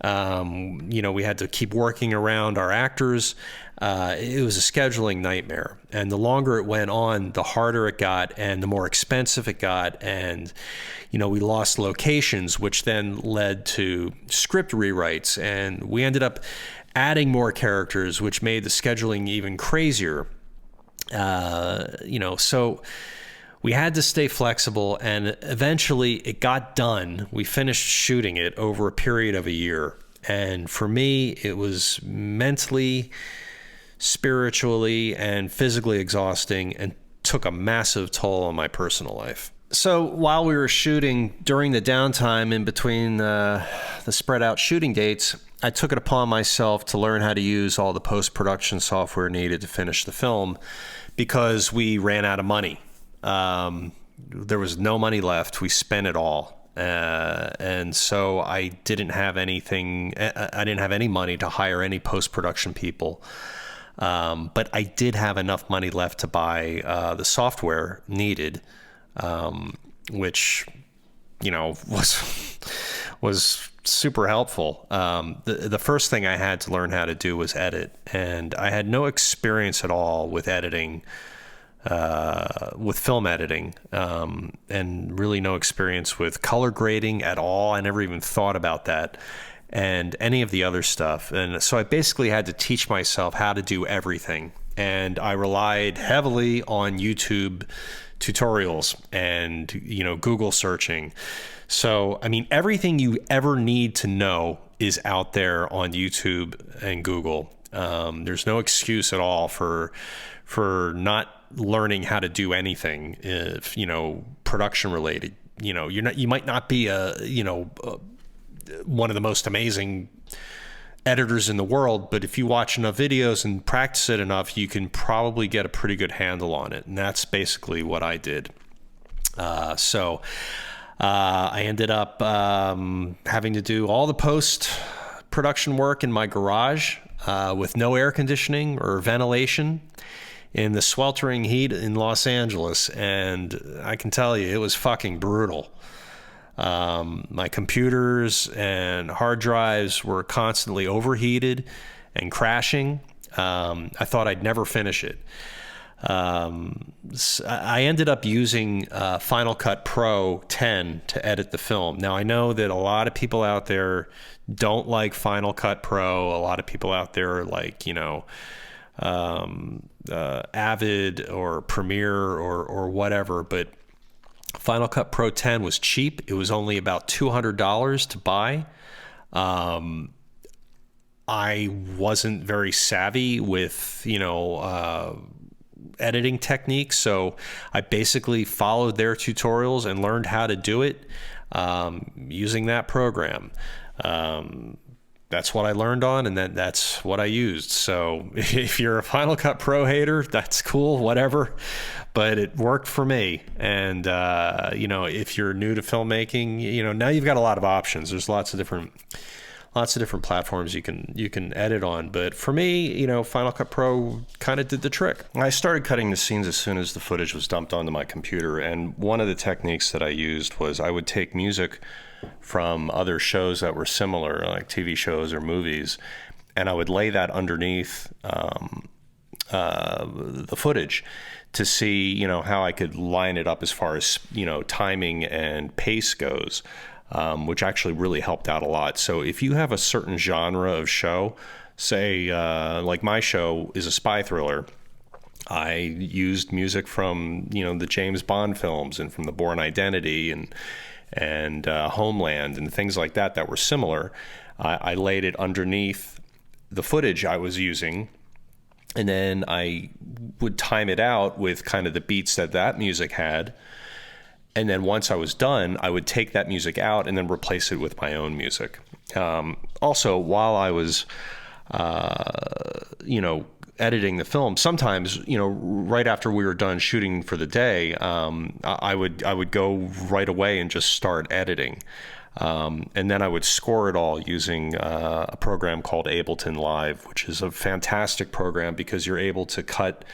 We had to keep working around our actors. It was a scheduling nightmare. And the longer it went on, the harder it got and the more expensive it got. And, we lost locations, which then led to script rewrites. And we ended up adding more characters, which made the scheduling even crazier. So we had to stay flexible, and eventually it got done. We finished shooting it over a period of a year. And for me, it was mentally, spiritually, and physically exhausting and took a massive toll on my personal life. So while we were shooting, during the downtime in between the spread out shooting dates, I took it upon myself to learn how to use all the post-production software needed to finish the film because we ran out of money. There was no money left. We spent it all. And so I didn't have anything. I didn't have any money to hire any post-production people. But I did have enough money left to buy the software needed, which, was super helpful. The first thing I had to learn how to do was edit, and I had no experience at all with editing. With film editing, and really no experience with color grading at all. I never even thought about that and any of the other stuff. And so I basically had to teach myself how to do everything. And I relied heavily on YouTube tutorials and, Google searching. So, everything you ever need to know is out there on YouTube and Google. There's no excuse at all for not learning how to do anything, if production related. You might not be one of the most amazing editors in the world, but if you watch enough videos and practice it enough, you can probably get a pretty good handle on it. And that's basically what I did. So I ended up having to do all the post production work in my garage with no air conditioning or ventilation, in the sweltering heat in Los Angeles. And I can tell you, it was fucking brutal. My computers and hard drives were constantly overheated and crashing. I thought I'd never finish it. I ended up using Final Cut Pro 10 to edit the film. Now, I know that a lot of people out there don't like Final Cut Pro. A lot of people out there are like, Avid or Premiere or whatever, but Final Cut Pro 10 was cheap. It was only about $200 to buy. I wasn't very savvy with, editing techniques, so I basically followed their tutorials and learned how to do it using that program. that's what I learned on, and then that's what I used. So if you're a Final Cut Pro hater, that's cool, whatever. But it worked for me. And, if you're new to filmmaking, now you've got a lot of options. There's lots of different platforms you can edit on. But for me, Final Cut Pro kind of did the trick. I started cutting the scenes as soon as the footage was dumped onto my computer. And one of the techniques that I used was I would take music from other shows that were similar, like TV shows or movies, and I would lay that underneath the footage to see, how I could line it up as far as, timing and pace goes, which actually really helped out a lot. So if you have a certain genre of show, say like my show is a spy thriller, I used music from, the James Bond films and from the Bourne Identity and Homeland and things like that were similar. I laid it underneath the footage I was using, and then I would time it out with kind of the beats that music had. And then once I was done, I would take that music out and then replace it with my own music. Also, while I was, editing the film, sometimes, right after we were done shooting for the day, I would go right away and just start editing. And then I would score it all using a program called Ableton Live, which is a fantastic program because you're able to cut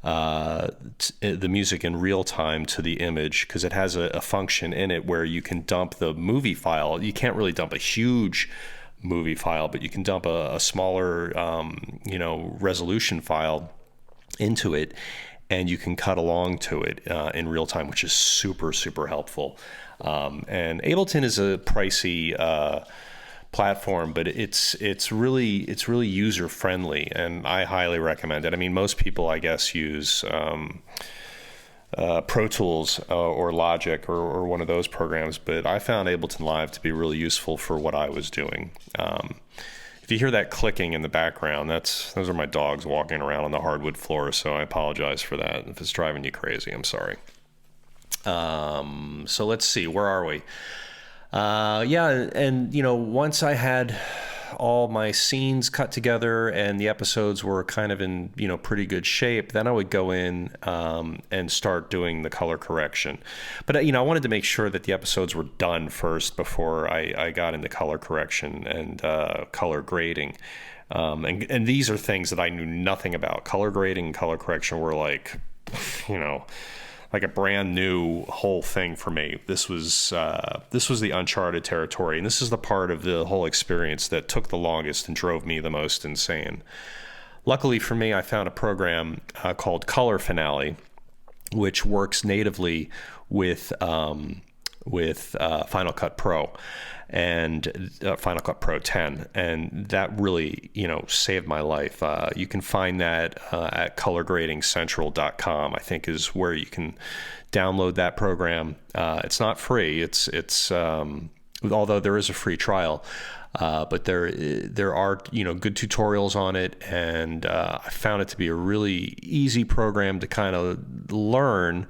the music in real time to the image, because it has a function in it where you can dump the movie file. You can't really dump a huge movie file, but you can dump a smaller, resolution file into it, and you can cut along to it in real time, which is super, super helpful. And Ableton is a pricey platform, but it's really user friendly, and I highly recommend it. I mean, most people, I guess, use Pro Tools or Logic or one of those programs, but I found Ableton Live to be really useful for what I was doing. If you hear that clicking in the background, those are my dogs walking around on the hardwood floor, so I apologize for that. If it's driving you crazy, I'm sorry. So let's see, where are we? Once I had all my scenes cut together and the episodes were kind of in, pretty good shape, then I would go in and start doing the color correction. But, I wanted to make sure that the episodes were done first before I got into color correction and color grading. And these are things that I knew nothing about. Color grading and color correction were like a brand new whole thing for me. This was the uncharted territory, and this is the part of the whole experience that took the longest and drove me the most insane. Luckily for me, I found a program called Color Finale, which works natively with Final Cut Pro and Final Cut Pro 10, and that really saved my life. You can find that at colorgradingcentral.com, I think, is where you can download that program. It's not free. It's although there is a free trial, but there are good tutorials on it, and I found it to be a really easy program to kind of learn.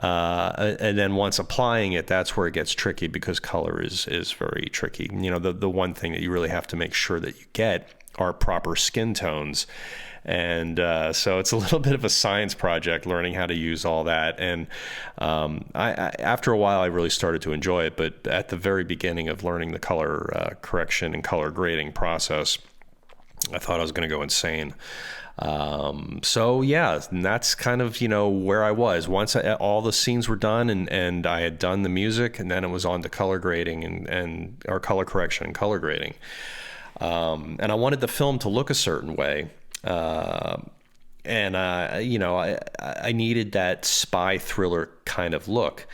And then once applying it, that's where it gets tricky, because color is very tricky. The one thing that you really have to make sure that you get are proper skin tones. And so it's a little bit of a science project learning how to use all that. And I after a while, I really started to enjoy it. But at the very beginning of learning the color correction and color grading process, I thought I was going to go insane. And that's kind of, where I was. Once all the scenes were done and I had done the music, and then it was on to color grading or color correction and color grading. And I wanted the film to look a certain way. I needed that spy thriller kind of look.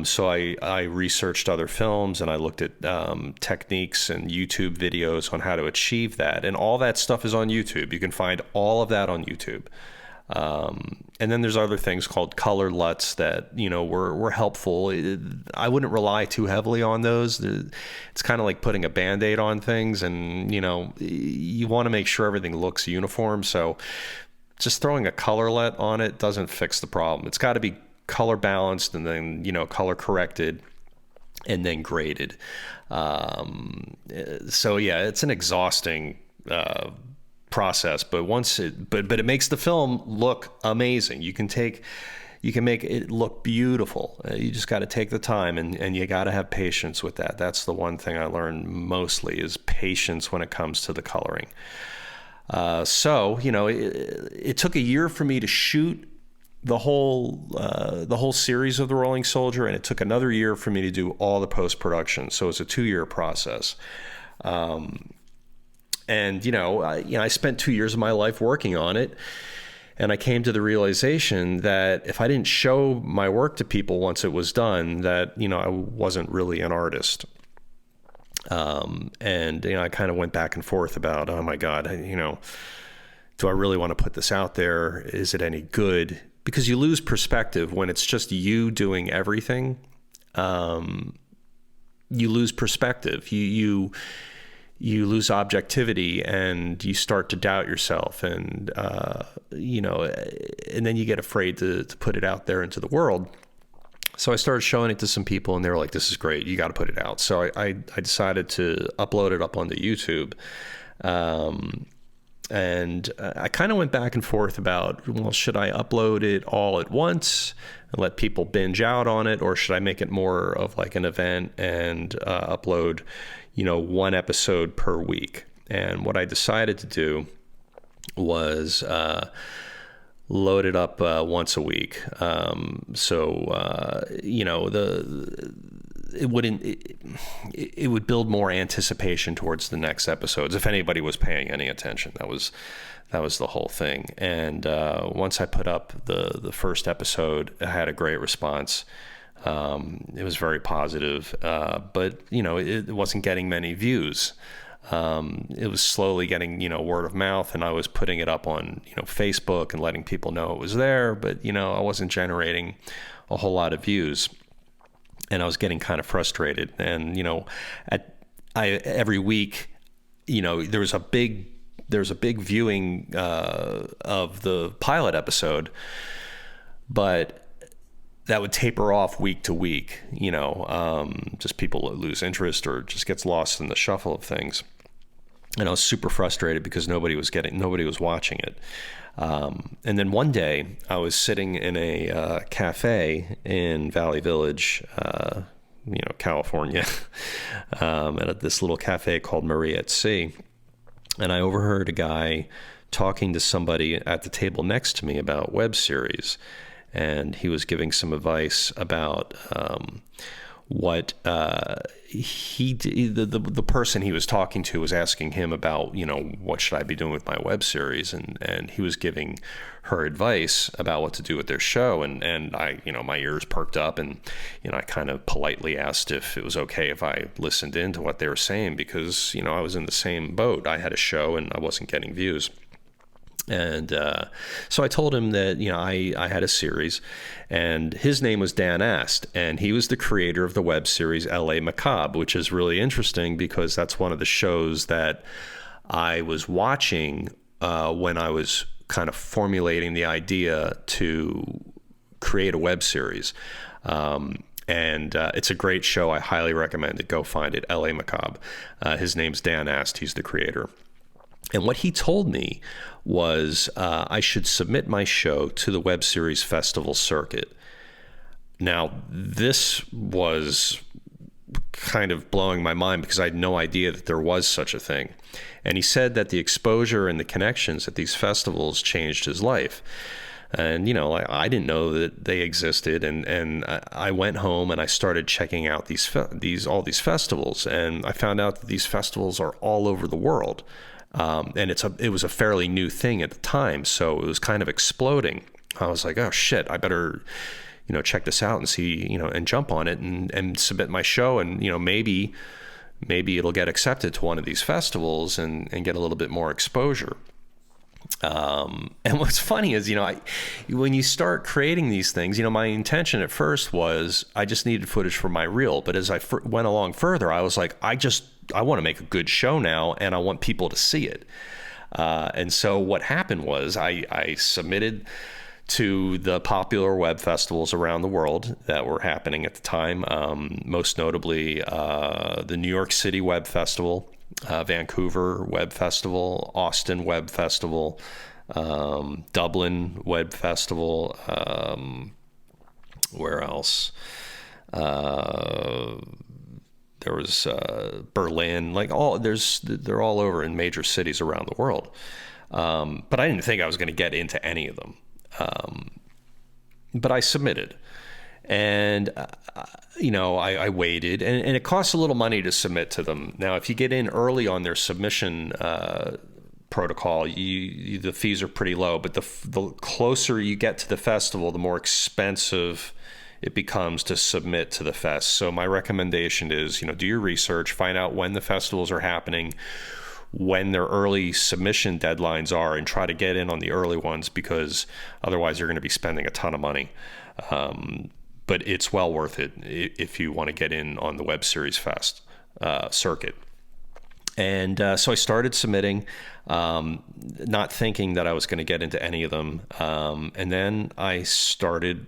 So I researched other films, and I looked at techniques and YouTube videos on how to achieve that. And all that stuff is on YouTube. You can find all of that on YouTube. And then there's other things called color LUTs that, were helpful. I wouldn't rely too heavily on those. It's kind of like putting a Band-Aid on things, and, you want to make sure everything looks uniform. So just throwing a color LUT on it doesn't fix the problem. It's got to be color balanced and then, color corrected. and then graded. So yeah, it's an exhausting process, but but it makes the film look amazing. You can make it look beautiful. You just got to take the time, and you got to have patience with that. That's the one thing I learned mostly, is patience when it comes to the coloring. So, you know, it took a year for me to shoot the whole series of The Rolling Soldier, and it took another year for me to do all the post-production. So it's a 2-year process. And, I spent 2 years of my life working on it. And I came to the realization that if I didn't show my work to people once it was done, that, I wasn't really an artist. And I kind of went back and forth about, oh my God, do I really want to put this out there? Is it any good? Because you lose perspective when it's just you doing everything. You lose perspective. You lose objectivity, and you start to doubt yourself, and and then you get afraid to put it out there into the world. So I started showing it to some people, and they were like, "This is great. You got to put it out." So I decided to upload it up onto YouTube, and I kind of went back and forth about, well, should I upload it all at once and let people binge out on it, or should I make it more of like an event and upload one episode per week? And what I decided to do was load it up once a week. It would build more anticipation towards the next episodes, if anybody was paying any attention. That was the whole thing. And once I put up the first episode, I had a great response. It was very positive, but it wasn't getting many views. It was slowly getting, word of mouth, and I was putting it up on, Facebook and letting people know it was there, but, I wasn't generating a whole lot of views, and I was getting kind of frustrated. And, every week, there was a big viewing, of the pilot episode, but that would taper off week to week, just people lose interest or just gets lost in the shuffle of things. And I was super frustrated because nobody was watching it. And then one day I was sitting in a cafe in Valley Village, California, at this little cafe called Marie at Sea. And I overheard a guy talking to somebody at the table next to me about web series. And he was giving some advice about what the person he was talking to was asking him about, what should I be doing with my web series? And he was giving her advice about what to do with their show. And I, my ears perked up, and, I kind of politely asked if it was okay if I listened in to what they were saying, because, I was in the same boat. I had a show and I wasn't getting views. And so I told him that, I had a series, and his name was Dan Ast, and he was the creator of the web series L.A. Macabre, which is really interesting because that's one of the shows that I was watching when I was kind of formulating the idea to create a web series. And it's a great show. I highly recommend it. Go find it, L.A. Macabre. His name's Dan Ast. He's the creator. And what he told me was I should submit my show to the web series festival circuit. Now, this was kind of blowing my mind because I had no idea that there was such a thing. And he said that the exposure and the connections at these festivals changed his life. And, I didn't know that they existed. And I went home and I started checking out all these festivals. And I found out that these festivals are all over the world. And it was a fairly new thing at the time, so it was kind of exploding. I was like, oh shit, I better, check this out and see, and jump on it and submit my show, and maybe it'll get accepted to one of these festivals and get a little bit more exposure. And what's funny is, when you start creating these things, my intention at first was I just needed footage for my reel, but as I went along further, I was like, I want to make a good show now, and I want people to see it. And so what happened was I submitted to the popular web festivals around the world that were happening at the time. Most notably, the New York City Web Festival, Vancouver Web Festival, Austin Web Festival, Dublin Web Festival. Where else? There was Berlin. They're all over in major cities around the world. But I didn't think I was going to get into any of them. But I submitted, and I waited, and it costs a little money to submit to them. Now, if you get in early on their submission protocol, the fees are pretty low. But the closer you get to the festival, the more expensive it becomes to submit to the fest. So my recommendation is, do your research, find out when the festivals are happening, when their early submission deadlines are, and try to get in on the early ones, because otherwise you're going to be spending a ton of money. But it's well worth it if you want to get in on the Web Series Fest circuit. And so I started submitting, not thinking that I was going to get into any of them. And then I started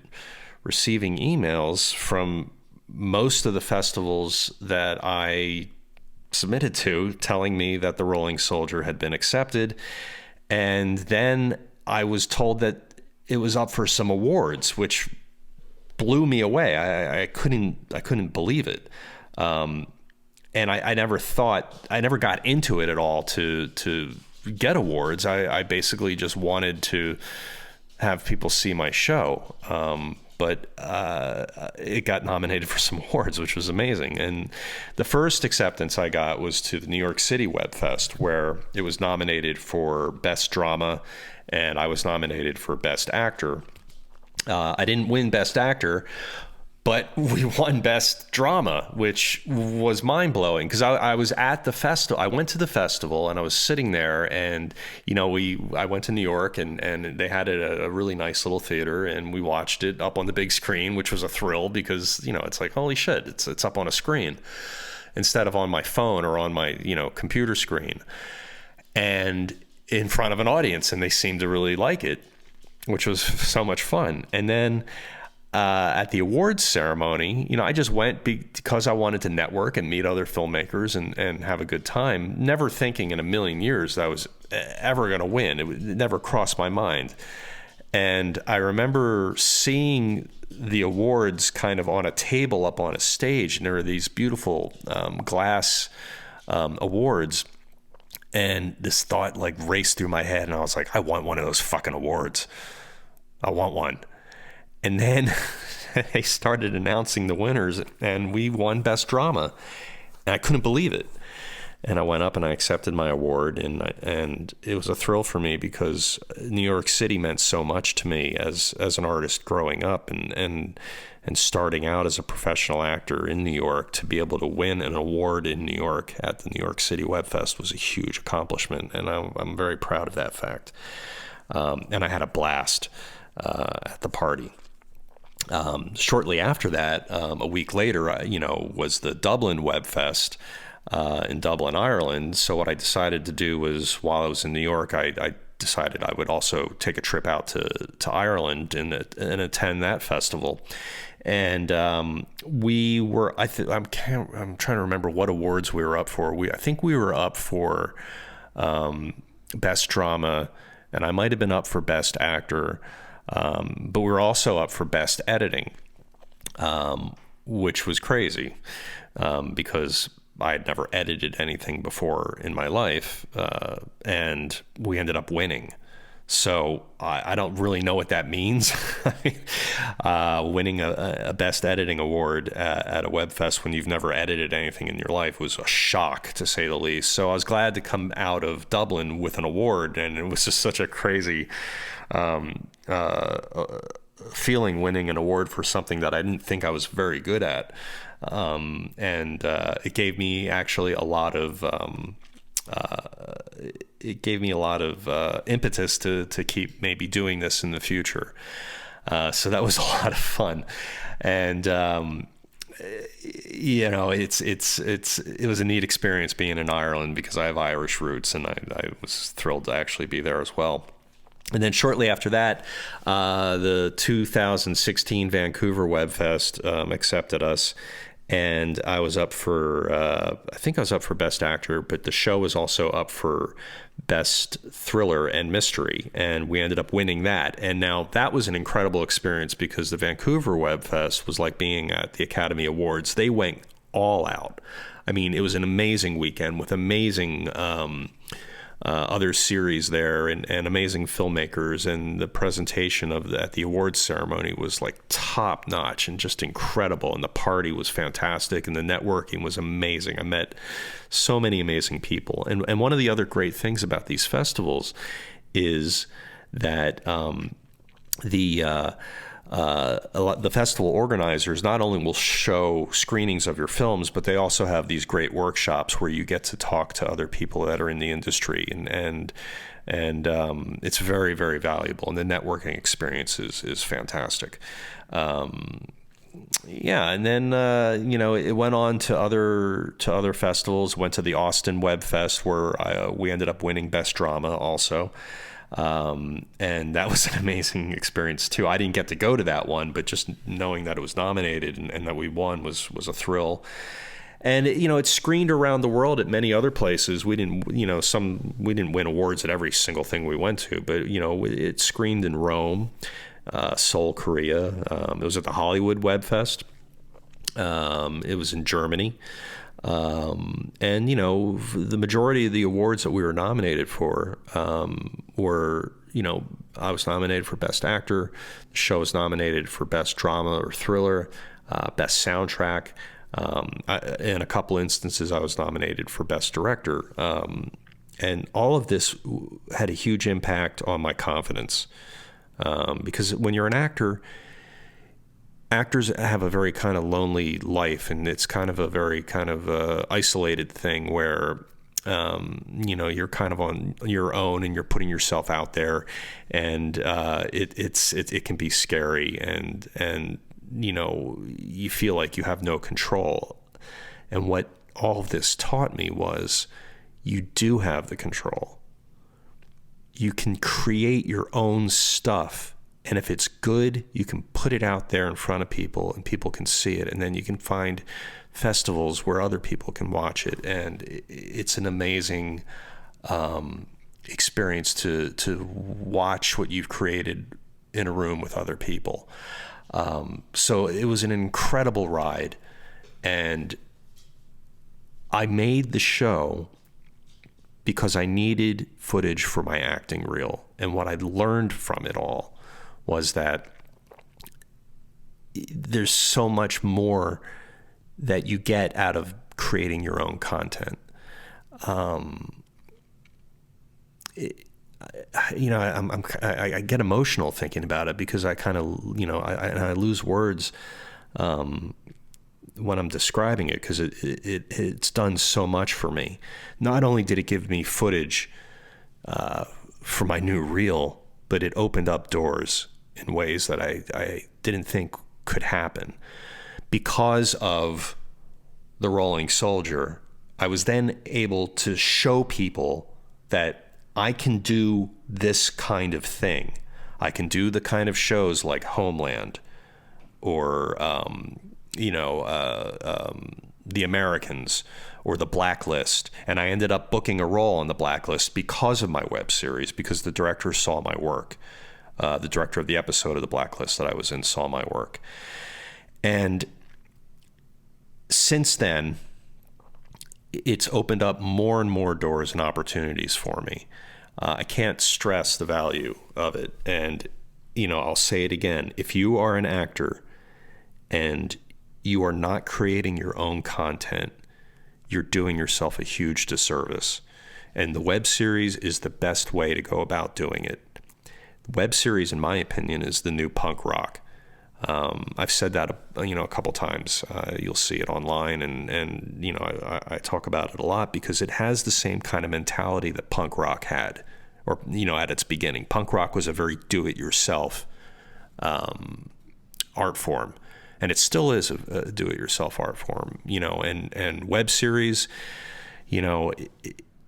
receiving emails from most of the festivals that I submitted to, telling me that The Rolling Soldier had been accepted. And then I was told that it was up for some awards, which blew me away. I couldn't believe it. And I never got into it at all to get awards. I basically just wanted to have people see my show. But it got nominated for some awards, which was amazing. And the first acceptance I got was to the New York City Web Fest, where it was nominated for Best Drama, and I was nominated for Best Actor. I didn't win Best Actor, but we won Best Drama, which was mind-blowing, because I was at the festival. I went to the festival, and I was sitting there, and I went to New York, and they had it at a really nice little theater, and we watched it up on the big screen, which was a thrill, because it's like, holy shit, it's up on a screen instead of on my phone or on my computer screen, and in front of an audience, and they seemed to really like it, which was so much fun. And then at the awards ceremony, I just went because I wanted to network and meet other filmmakers and have a good time, never thinking in a million years that I was ever going to win. It never crossed my mind. And I remember seeing the awards kind of on a table up on a stage, and there were these beautiful glass awards. And this thought raced through my head, and I was like, I want one of those fucking awards. I want one. And then they started announcing the winners, and we won Best Drama. And I couldn't believe it. And I went up and I accepted my award, and it was a thrill for me, because New York City meant so much to me as an artist growing up and starting out as a professional actor in New York. To be able to win an award in New York at the New York City Web Fest was a huge accomplishment, and I'm very proud of that fact. And I had a blast at the party. Shortly after that, a week later, was the Dublin Web Fest in Dublin, Ireland. So what I decided to do was, while I was in New York, I decided I would also take a trip out to Ireland and attend that festival. And we were, I'm trying to remember what awards we were up for. I think we were up for Best Drama, and I might have been up for Best Actor. But we were also up for Best Editing, which was crazy, because I had never edited anything before in my life, and we ended up winning. So I don't really know what that means. Winning a Best Editing award at a web fest when you've never edited anything in your life was a shock, to say the least. So I was glad to come out of Dublin with an award, and it was just such a crazy feeling, winning an award for something that I didn't think I was very good at. And it gave me actually a lot of impetus to keep maybe doing this in the future. So that was a lot of fun. And it was a neat experience being in Ireland, because I have Irish roots, and I was thrilled to actually be there as well. And then shortly after that, the 2016 Vancouver Web Fest accepted us. And I was up for, I think I was up for Best Actor, but the show was also up for Best Thriller and Mystery. And we ended up winning that. And now that was an incredible experience because the Vancouver Web Fest was like being at the Academy Awards. They went all out. I mean, it was an amazing weekend with amazing other series there and amazing filmmakers, and the presentation at the awards ceremony was like top notch and just incredible, and the party was fantastic and the networking was amazing. I met so many amazing people, and one of the other great things about these festivals is that the festival organizers not only will show screenings of your films, but they also have these great workshops where you get to talk to other people that are in the industry, and it's very, very valuable. And the networking experience is fantastic. Yeah, and then it went on to other festivals. Went to the Austin Web Fest where we ended up winning Best Drama also. And that was an amazing experience too. I didn't get to go to that one, but just knowing that it was nominated and that we won was a thrill. And it's screened around the world at many other places. We didn't win awards at every single thing we went to, but it's screened in Rome, Seoul, Korea. It was at the Hollywood Web Fest. It was in Germany. And the majority of the awards that we were nominated for were, I was nominated for Best Actor, the show was nominated for Best Drama or Thriller, Best Soundtrack. In a couple instances, I was nominated for Best Director. And all of this had a huge impact on my confidence, because when you're an actor, actors have a very kind of lonely life, and it's kind of a very kind of isolated thing where, you're kind of on your own and you're putting yourself out there, and it can be scary, and you feel like you have no control. And what all of this taught me was you do have the control. You can create your own stuff. And if it's good, you can put it out there in front of people and people can see it. And then you can find festivals where other people can watch it. And it's an amazing experience to watch what you've created in a room with other people. So it was an incredible ride. And I made the show because I needed footage for my acting reel. And what I learned from it all was that there's so much more that you get out of creating your own content. I get emotional thinking about it because I kind of, I lose words when I'm describing it, because it's done so much for me. Not only did it give me footage for my new reel, but it opened up doors in ways that I didn't think could happen. Because of The Rolling Soldier, I was then able to show people that I can do this kind of thing. I can do the kind of shows like Homeland or, The Americans or The Blacklist. And I ended up booking a role on The Blacklist because of my web series, because the director saw my work. The director of the episode of The Blacklist that I was in saw my work. And since then, it's opened up more and more doors and opportunities for me. I can't stress the value of it. And, I'll say it again. If you are an actor and you are not creating your own content, you're doing yourself a huge disservice. And the web series is the best way to go about doing it. Web series, in my opinion, is the new punk rock. I've said that, a couple times. You'll see it online, and I talk about it a lot because it has the same kind of mentality that punk rock had, or at its beginning. Punk rock was a very do-it-yourself art form, and it still is a do-it-yourself art form. And web series,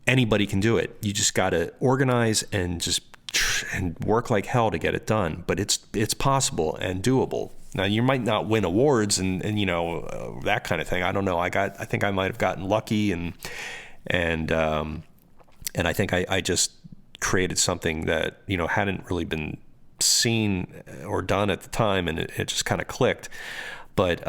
anybody can do it. You just got to organize and just and work like hell to get it done, but it's possible and doable. Now, you might not win awards and that kind of thing. I don't know. I think I might have gotten lucky, and I think I just created something that hadn't really been seen or done at the time, and it just kind of clicked. But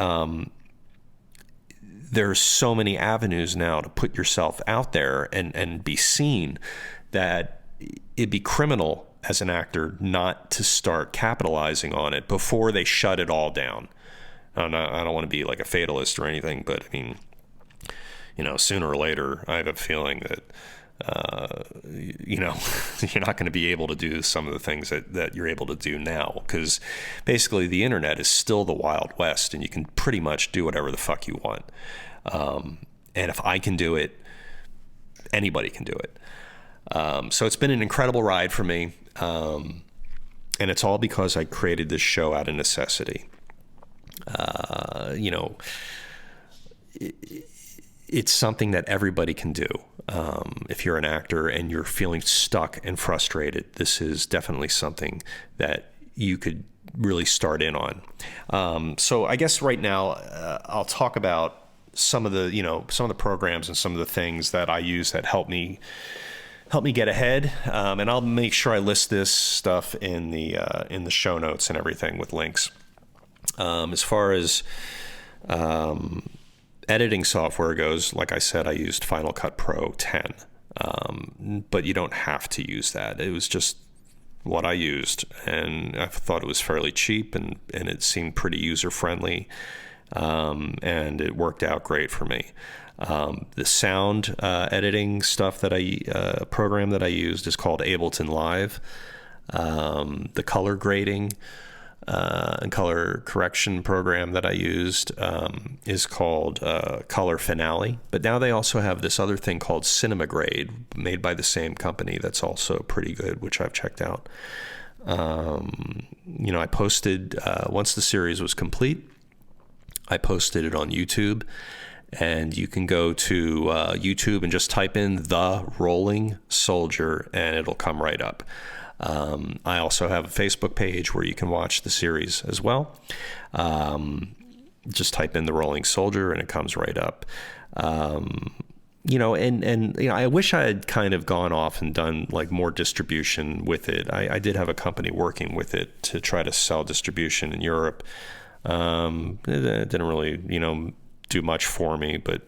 there's so many avenues now to put yourself out there and be seen that it'd be criminal as an actor not to start capitalizing on it before they shut it all down. I don't want to be like a fatalist or anything, but I mean, sooner or later, I have a feeling that you're not going to be able to do some of the things that you're able to do now, because basically the internet is still the Wild West, and you can pretty much do whatever the fuck you want. And if I can do it, anybody can do it. So it's been an incredible ride for me. And it's all because I created this show out of necessity. It's something that everybody can do. If you're an actor and you're feeling stuck and frustrated, this is definitely something that you could really start in on. So I guess right now I'll talk about some of the programs and some of the things that I use that help me get ahead. And I'll make sure I list this stuff in the show notes and everything with links. As far as editing software goes, like I said, I used Final Cut Pro 10, but you don't have to use that. It was just what I used, and I thought it was fairly cheap, and it seemed pretty user-friendly, and it worked out great for me. The sound editing stuff program that I used is called Ableton Live. The color grading and color correction program that I used is called Color Finale. But now they also have this other thing called Cinema Grade, made by the same company, that's also pretty good, which I've checked out. I posted, once the series was complete, I posted it on YouTube. And you can go to YouTube and just type in The Rolling Soldier, and it'll come right up. I also have a Facebook page where you can watch the series as well. Just type in The Rolling Soldier, and it comes right up. I wish I had kind of gone off and done like more distribution with it. I did have a company working with it to try to sell distribution in Europe. It didn't really, do much for me, but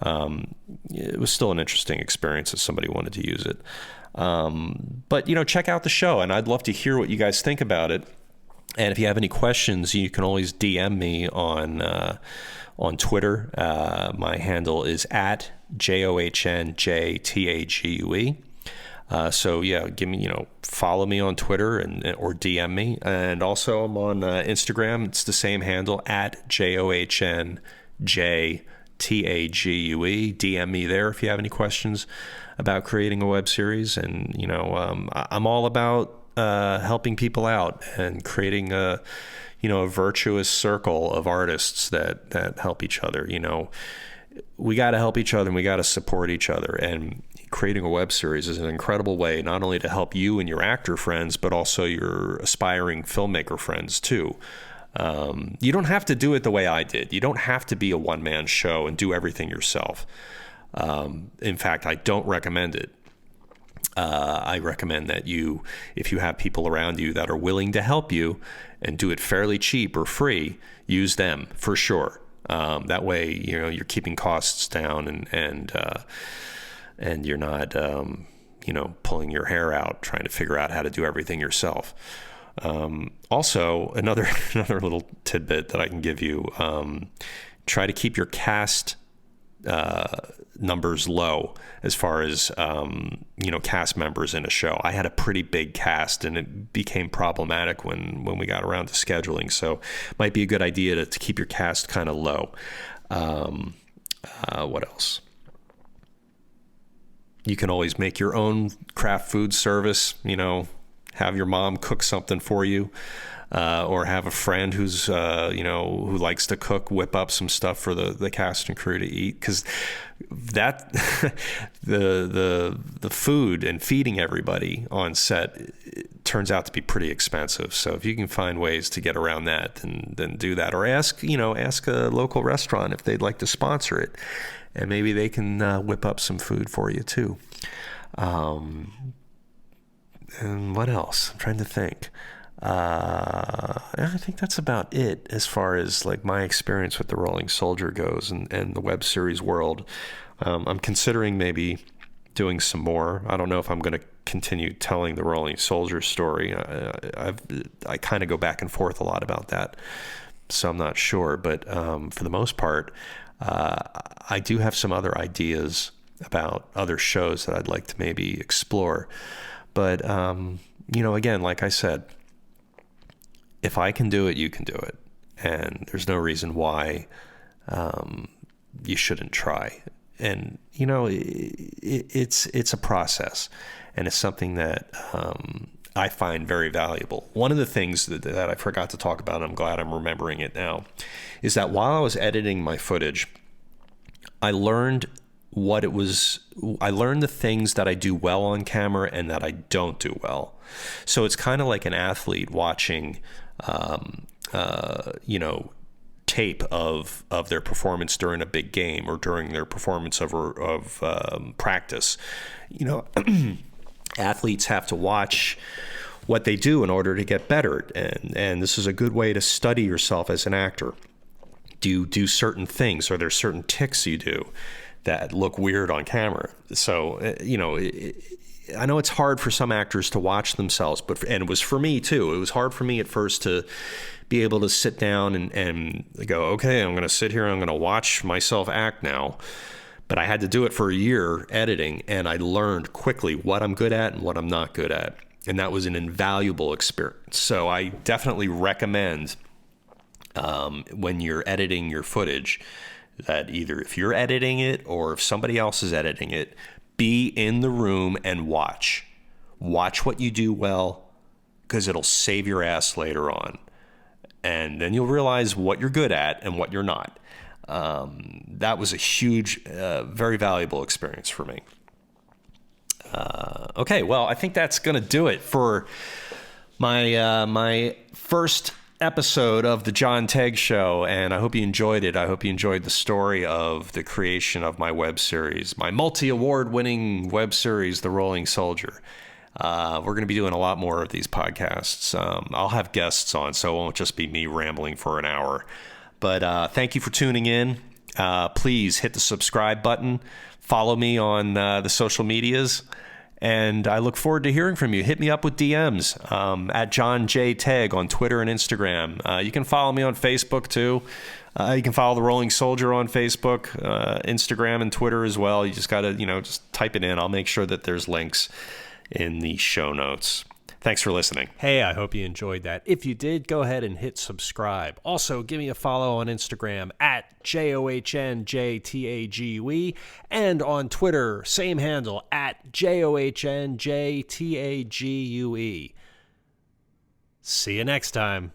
it was still an interesting experience if somebody wanted to use it. But check out the show, and I'd love to hear what you guys think about it. And if you have any questions, you can always DM me on Twitter. My handle is at JOHNJTAGUE. So yeah, follow me on Twitter or DM me. And also I'm on Instagram. It's the same handle, at JOHNJTAGUE. DM me there if you have any questions about creating a web series. And I'm all about helping people out and creating a virtuous circle of artists that help each other. We got to help each other, and we got to support each other. And creating a web series is an incredible way not only to help you and your actor friends, but also your aspiring filmmaker friends too. You don't have to do it the way I did. You don't have to be a one-man show and do everything yourself. In fact, I don't recommend it. I recommend that if you have people around you that are willing to help you and do it fairly cheap or free, use them for sure. That way, you're keeping costs down and you're not, pulling your hair out trying to figure out how to do everything yourself. Also, another little tidbit that I can give you, try to keep your cast numbers low as far as cast members in a show. I had a pretty big cast, and it became problematic when we got around to scheduling. So it might be a good idea to keep your cast kind of low. What else? You can always make your own craft food service, have your mom cook something for you, or have a friend who's, who likes to cook, whip up some stuff for the cast and crew to eat. Because that, the food and feeding everybody on set turns out to be pretty expensive. So if you can find ways to get around that, then do that. Or ask a local restaurant if they'd like to sponsor it, and maybe they can whip up some food for you too. And what else? I'm trying to think. I think that's about it as far as like my experience with the Rolling Soldier goes and the web series world. I'm considering maybe doing some more. I don't know if I'm going to continue telling the Rolling Soldier story. I kind of go back and forth a lot about that, so I'm not sure. But for the most part, I do have some other ideas about other shows that I'd like to maybe explore. But again, like I said, if I can do it, you can do it, and there's no reason why you shouldn't try. And it's a process, and it's something that I find very valuable. One of the things that I forgot to talk about, and I'm glad I'm remembering it now, is that while I was editing my footage, I learned the things that I do well on camera and that I don't do well. So it's kind of like an athlete watching tape of their performance during a big game or during their performance of practice. Athletes have to watch what they do in order to get better, and this is a good way to study yourself as an actor. Do you do certain things? Are there certain tics you do that look weird on camera? So I know it's hard for some actors to watch themselves, and it was for me too. It was hard for me at first to be able to sit down and go, okay, I'm going to sit here, I'm going to watch myself act now. But I had to do it for a year editing, and I learned quickly what I'm good at and what I'm not good at. And that was an invaluable experience. So I definitely recommend when you're editing your footage that either if you're editing it or if somebody else is editing it, be in the room and watch. Watch what you do well, because it'll save your ass later on. And then you'll realize what you're good at and what you're not. That was a huge, very valuable experience for me. Okay, well, I think that's going to do it for my first episode of the John Tague Show, and I hope you enjoyed it. I hope you enjoyed the story of the creation of my web series, my multi-award winning web series, The Rolling Soldier. We're going to be doing a lot more of these podcasts. I'll have guests on, so it won't just be me rambling for an hour. But thank you for tuning in. Please hit the subscribe button. Follow me on the social medias. And I look forward to hearing from you. Hit me up with DMs at John J. Tague on Twitter and Instagram. You can follow me on Facebook, too. You can follow The Rolling Soldier on Facebook, Instagram, and Twitter as well. You just got to, just type it in. I'll make sure that there's links in the show notes. Thanks for listening. Hey, I hope you enjoyed that. If you did, go ahead and hit subscribe. Also, give me a follow on Instagram at JOHNJTAGUE and on Twitter, same handle at JOHNJTAGUE. See you next time.